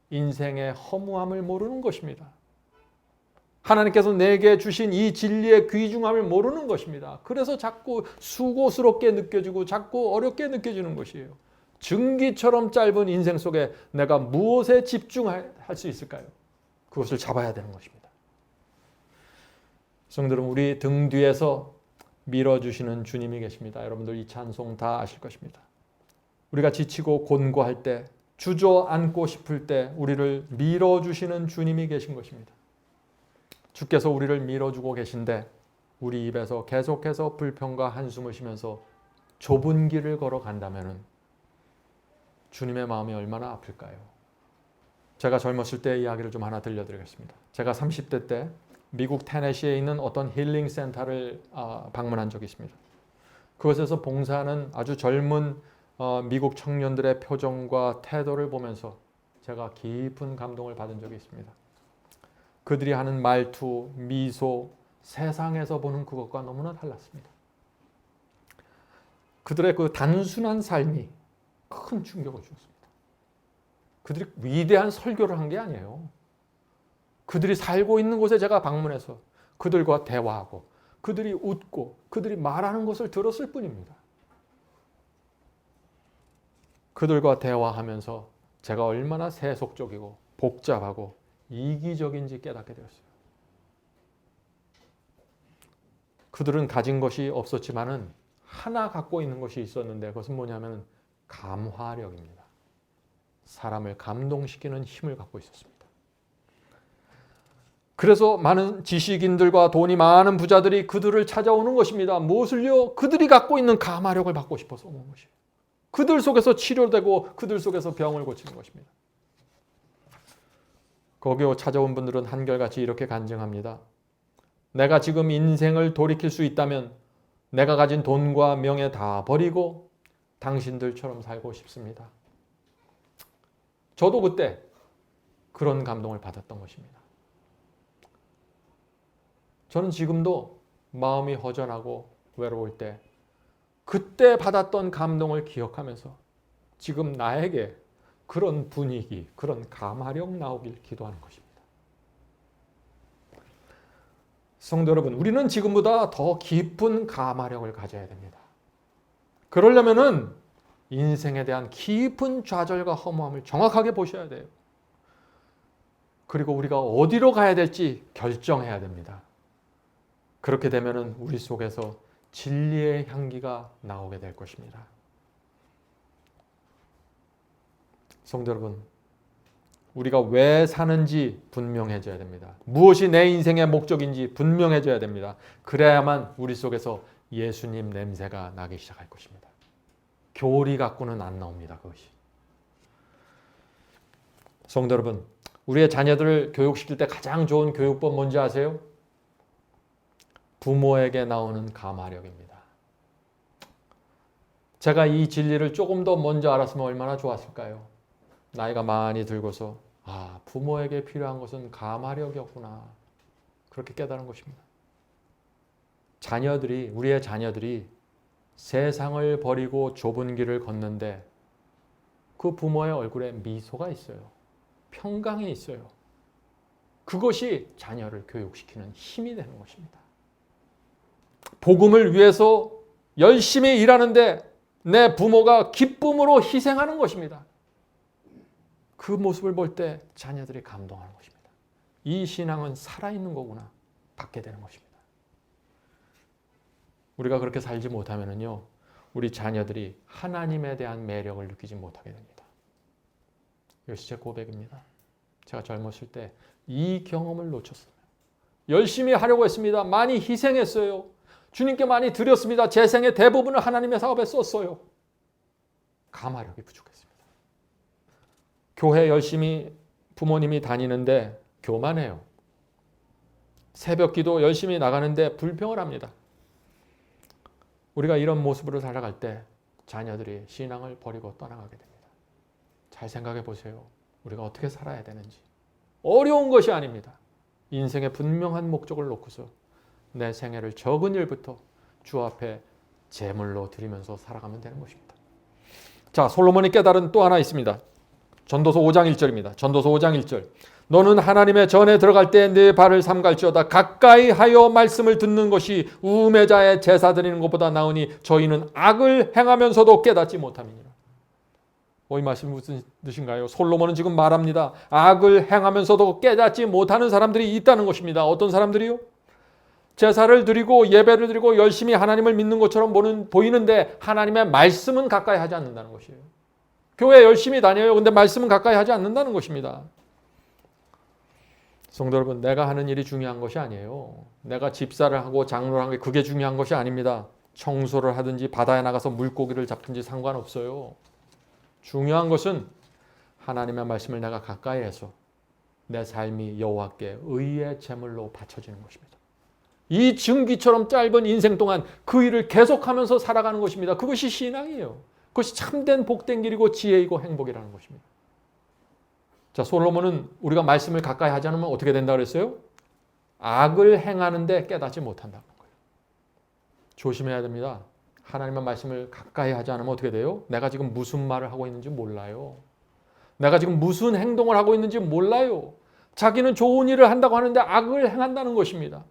인생의 허무함을 모르는 것입니다. 하나님께서 내게 주신 이 진리의 귀중함을 모르는 것입니다. 그래서 자꾸 수고스럽게 느껴지고 자꾸 어렵게 느껴지는 것이에요. 증기처럼 짧은 인생 속에 내가 무엇에 집중할 수 있을까요? 그것을 잡아야 되는 것입니다. 성도 여러분, 우리 등 뒤에서 밀어주시는 주님이 계십니다. 여러분들 이 찬송 다 아실 것입니다. 우리가 지치고 곤고할 때, 주저앉고 싶을 때 우리를 밀어주시는 주님이 계신 것입니다. 주께서 우리를 밀어주고 계신데 우리 입에서 계속해서 불평과 한숨을 쉬면서 좁은 길을 걸어간다면 주님의 마음이 얼마나 아플까요? 제가 젊었을 때의 이야기를 좀 하나 들려드리겠습니다. 제가 30대 때 미국 테네시에 있는 어떤 힐링 센터를 방문한 적이 있습니다. 그곳에서 봉사하는 아주 젊은 미국 청년들의 표정과 태도를 보면서 제가 깊은 감동을 받은 적이 있습니다. 그들이 하는 말투, 미소, 세상에서 보는 그것과 너무나 달랐습니다. 그들의 그 단순한 삶이 큰 충격을 주었습니다. 그들이 위대한 설교를 한 게 아니에요. 그들이 살고 있는 곳에 제가 방문해서 그들과 대화하고 그들이 웃고 그들이 말하는 것을 들었을 뿐입니다. 그들과 대화하면서 제가 얼마나 세속적이고 복잡하고 이기적인지 깨닫게 되었어요. 그들은 가진 것이 없었지만은 하나 갖고 있는 것이 있었는데 그것은 뭐냐면 감화력입니다. 사람을 감동시키는 힘을 갖고 있었습니다. 그래서 많은 지식인들과 돈이 많은 부자들이 그들을 찾아오는 것입니다. 무엇을요? 그들이 갖고 있는 감화력을 받고 싶어서 오는 것이에요. 그들 속에서 치료되고 그들 속에서 병을 고치는 것입니다. 거기 찾아온 분들은 한결같이 이렇게 간증합니다. 내가 지금 인생을 돌이킬 수 있다면 내가 가진 돈과 명예 다 버리고 당신들처럼 살고 싶습니다. 저도 그때 그런 감동을 받았던 것입니다. 저는 지금도 마음이 허전하고 외로울 때 그때 받았던 감동을 기억하면서 지금 나에게 그런 분위기, 그런 감화력 나오길 기도하는 것입니다. 성도 여러분, 우리는 지금보다 더 깊은 감화력을 가져야 됩니다. 그러려면은 인생에 대한 깊은 좌절과 허무함을 정확하게 보셔야 돼요. 그리고 우리가 어디로 가야 될지 결정해야 됩니다. 그렇게 되면은 우리 속에서 진리의 향기가 나오게 될 것입니다. 성도 여러분, 우리가 왜 사는지 분명해져야 됩니다. 무엇이 내 인생의 목적인지 분명해져야 됩니다. 그래야만 우리 속에서 예수님 냄새가 나기 시작할 것입니다. 교리 갖고는 안 나옵니다. 그것이. 성도 여러분, 우리의 자녀들을 교육시킬 때 가장 좋은 교육법 뭔지 아세요? 부모에게 나오는 감화력입니다. 제가 이 진리를 조금 더 먼저 알았으면 얼마나 좋았을까요? 나이가 많이 들고서 부모에게 필요한 것은 감화력이었구나. 그렇게 깨달은 것입니다. 우리의 자녀들이 세상을 버리고 좁은 길을 걷는데 그 부모의 얼굴에 미소가 있어요. 평강이 있어요. 그것이 자녀를 교육시키는 힘이 되는 것입니다. 복음을 위해서 열심히 일하는데 내 부모가 기쁨으로 희생하는 것입니다. 그 모습을 볼 때 자녀들이 감동하는 것입니다. 이 신앙은 살아있는 거구나 받게 되는 것입니다. 우리가 그렇게 살지 못하면요, 우리 자녀들이 하나님에 대한 매력을 느끼지 못하게 됩니다. 이것이 제 고백입니다. 제가 젊었을 때 이 경험을 놓쳤어요. 열심히 하려고 했습니다. 많이 희생했어요. 주님께 많이 드렸습니다. 제 생의 대부분을 하나님의 사업에 썼어요. 감화력이 부족했습니다. 교회 열심히 부모님이 다니는데 교만해요. 새벽 기도 열심히 나가는데 불평을 합니다. 우리가 이런 모습으로 살아갈 때 자녀들이 신앙을 버리고 떠나가게 됩니다. 잘 생각해 보세요. 우리가 어떻게 살아야 되는지. 어려운 것이 아닙니다. 인생의 분명한 목적을 놓고서 내 생애를 적은 일부터 주 앞에 제물로 드리면서 살아가면 되는 것입니다. 자, 솔로몬이 깨달은 또 하나 있습니다. 전도서 5장 1절입니다. 전도서 5장 1절. 너는 하나님의 전에 들어갈 때 내 발을 삼갈지어다. 가까이 하여 말씀을 듣는 것이 우매자의 제사 드리는 것보다 나으니 저희는 악을 행하면서도 깨닫지 못함이니라. 이 말씀이 무슨 뜻인가요? 솔로몬은 지금 말합니다. 악을 행하면서도 깨닫지 못하는 사람들이 있다는 것입니다. 어떤 사람들이요? 제사를 드리고 예배를 드리고 열심히 하나님을 믿는 것처럼 보이는데 하나님의 말씀은 가까이 하지 않는다는 것이에요. 교회 열심히 다녀요. 근데 말씀은 가까이 하지 않는다는 것입니다. 성도 여러분, 내가 하는 일이 중요한 것이 아니에요. 내가 집사를 하고 장로를 하는 게 그게 중요한 것이 아닙니다. 청소를 하든지 바다에 나가서 물고기를 잡든지 상관없어요. 중요한 것은 하나님의 말씀을 내가 가까이 해서 내 삶이 여호와께 의의 제물로 바쳐지는 것입니다. 이 증기처럼 짧은 인생 동안 그 일을 계속하면서 살아가는 것입니다. 그것이 신앙이에요. 그것이 참된 복된 길이고 지혜이고 행복이라는 것입니다. 자, 솔로몬은 우리가 말씀을 가까이 하지 않으면 어떻게 된다고 그랬어요? 악을 행하는데 깨닫지 못한다는 거예요. 조심해야 됩니다. 하나님의 말씀을 가까이 하지 않으면 어떻게 돼요? 내가 지금 무슨 말을 하고 있는지 몰라요. 내가 지금 무슨 행동을 하고 있는지 몰라요. 자기는 좋은 일을 한다고 하는데 악을 행한다는 것입니다.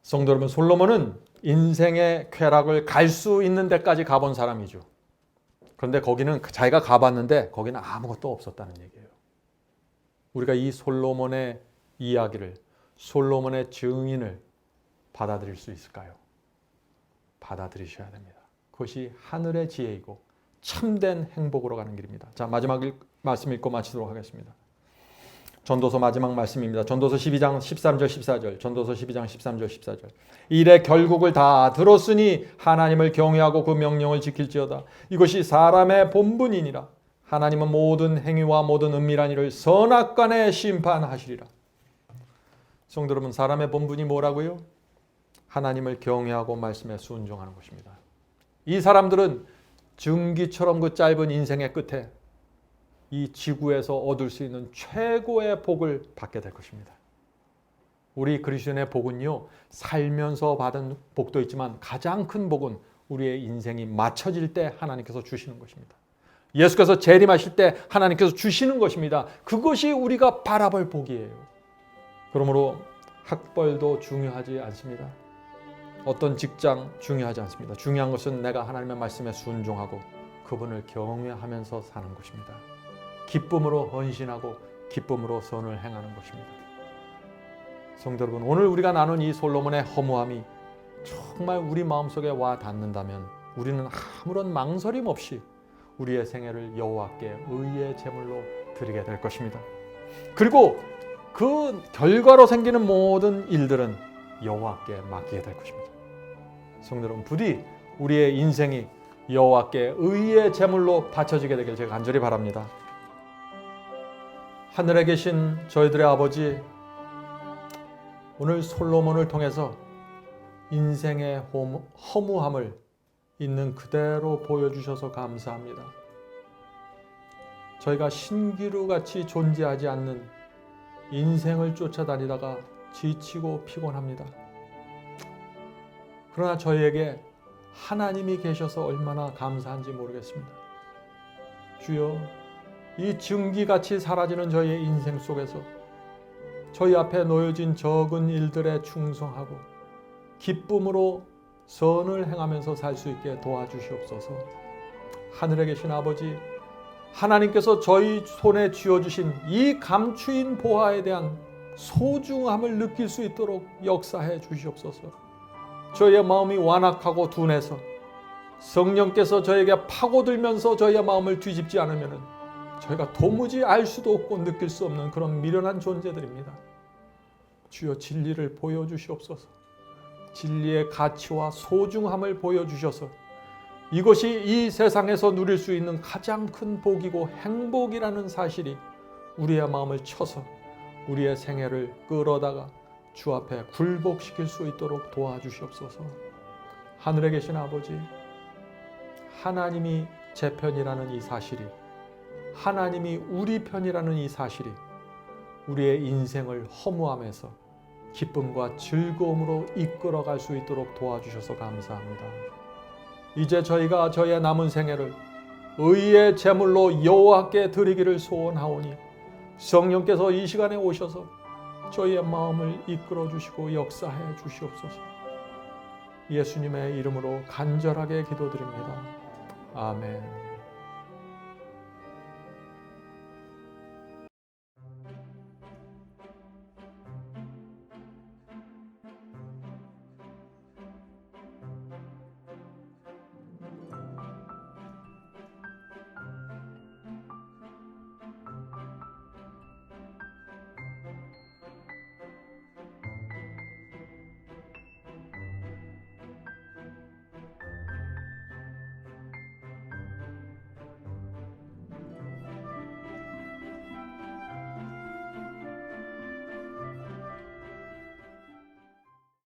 성도 여러분, 솔로몬은 인생의 쾌락을 갈 수 있는 데까지 가본 사람이죠. 그런데 거기는 자기가 가봤는데 거기는 아무것도 없었다는 얘기예요. 우리가 이 솔로몬의 이야기를, 솔로몬의 증인을 받아들일 수 있을까요? 받아들이셔야 됩니다. 그것이 하늘의 지혜이고 참된 행복으로 가는 길입니다. 자, 마지막 말씀 읽고 마치도록 하겠습니다. 전도서 마지막 말씀입니다. 전도서 12장 13절 14절. 전도서 12장 13절 14절. 이래 결국을 다 들었으니 하나님을 경외하고 그 명령을 지킬지어다. 이것이 사람의 본분이니라. 하나님은 모든 행위와 모든 은밀한 일을 선악간에 심판하시리라. 성도 여러분, 사람의 본분이 뭐라고요? 하나님을 경외하고 말씀에 순종하는 것입니다. 이 사람들은 증기처럼 그 짧은 인생의 끝에 이 지구에서 얻을 수 있는 최고의 복을 받게 될 것입니다. 우리 그리스도인의 복은요, 살면서 받은 복도 있지만 가장 큰 복은 우리의 인생이 맞춰질 때 하나님께서 주시는 것입니다. 예수께서 재림하실 때 하나님께서 주시는 것입니다. 그것이 우리가 바라볼 복이에요. 그러므로 학벌도 중요하지 않습니다. 어떤 직장 중요하지 않습니다. 중요한 것은 내가 하나님의 말씀에 순종하고 그분을 경외하면서 사는 것입니다. 기쁨으로 헌신하고 기쁨으로 선을 행하는 것입니다. 성도 여러분, 오늘 우리가 나눈 이 솔로몬의 허무함이 정말 우리 마음속에 와 닿는다면 우리는 아무런 망설임 없이 우리의 생애를 여호와께 의의 제물로 드리게 될 것입니다. 그리고 그 결과로 생기는 모든 일들은 여호와께 맡기게 될 것입니다. 성도 여러분, 부디 우리의 인생이 여호와께 의의 제물로 바쳐지게 되길 제가 간절히 바랍니다. 하늘에 계신 저희들의 아버지, 오늘 솔로몬을 통해서 인생의 허무함을 있는 그대로 보여주셔서 감사합니다. 저희가 신기루같이 존재하지 않는 인생을 쫓아다니다가 지치고 피곤합니다. 그러나 저희에게 하나님이 계셔서 얼마나 감사한지 모르겠습니다. 주여, 이 증기같이 사라지는 저희의 인생 속에서 저희 앞에 놓여진 적은 일들에 충성하고 기쁨으로 선을 행하면서 살 수 있게 도와주시옵소서. 하늘에 계신 아버지, 하나님께서 저희 손에 쥐어주신 이 감추인 보화에 대한 소중함을 느낄 수 있도록 역사해 주시옵소서. 저희의 마음이 완악하고 둔해서 성령께서 저에게 파고들면서 저희의 마음을 뒤집지 않으면 저희가 도무지 알 수도 없고 느낄 수 없는 그런 미련한 존재들입니다. 주여, 진리를 보여주시옵소서. 진리의 가치와 소중함을 보여주셔서 이것이 이 세상에서 누릴 수 있는 가장 큰 복이고 행복이라는 사실이 우리의 마음을 쳐서 우리의 생애를 끌어다가 주 앞에 굴복시킬 수 있도록 도와주시옵소서. 하늘에 계신 아버지, 하나님이 제 편이라는 이 사실이, 하나님이 우리 편이라는 이 사실이 우리의 인생을 허무함에서 기쁨과 즐거움으로 이끌어갈 수 있도록 도와주셔서 감사합니다. 이제 저희가 저희의 남은 생애를 의의 제물로 여호와께 드리기를 소원하오니 성령께서 이 시간에 오셔서 저희의 마음을 이끌어 주시고 역사해 주시옵소서. 예수님의 이름으로 간절하게 기도드립니다. 아멘.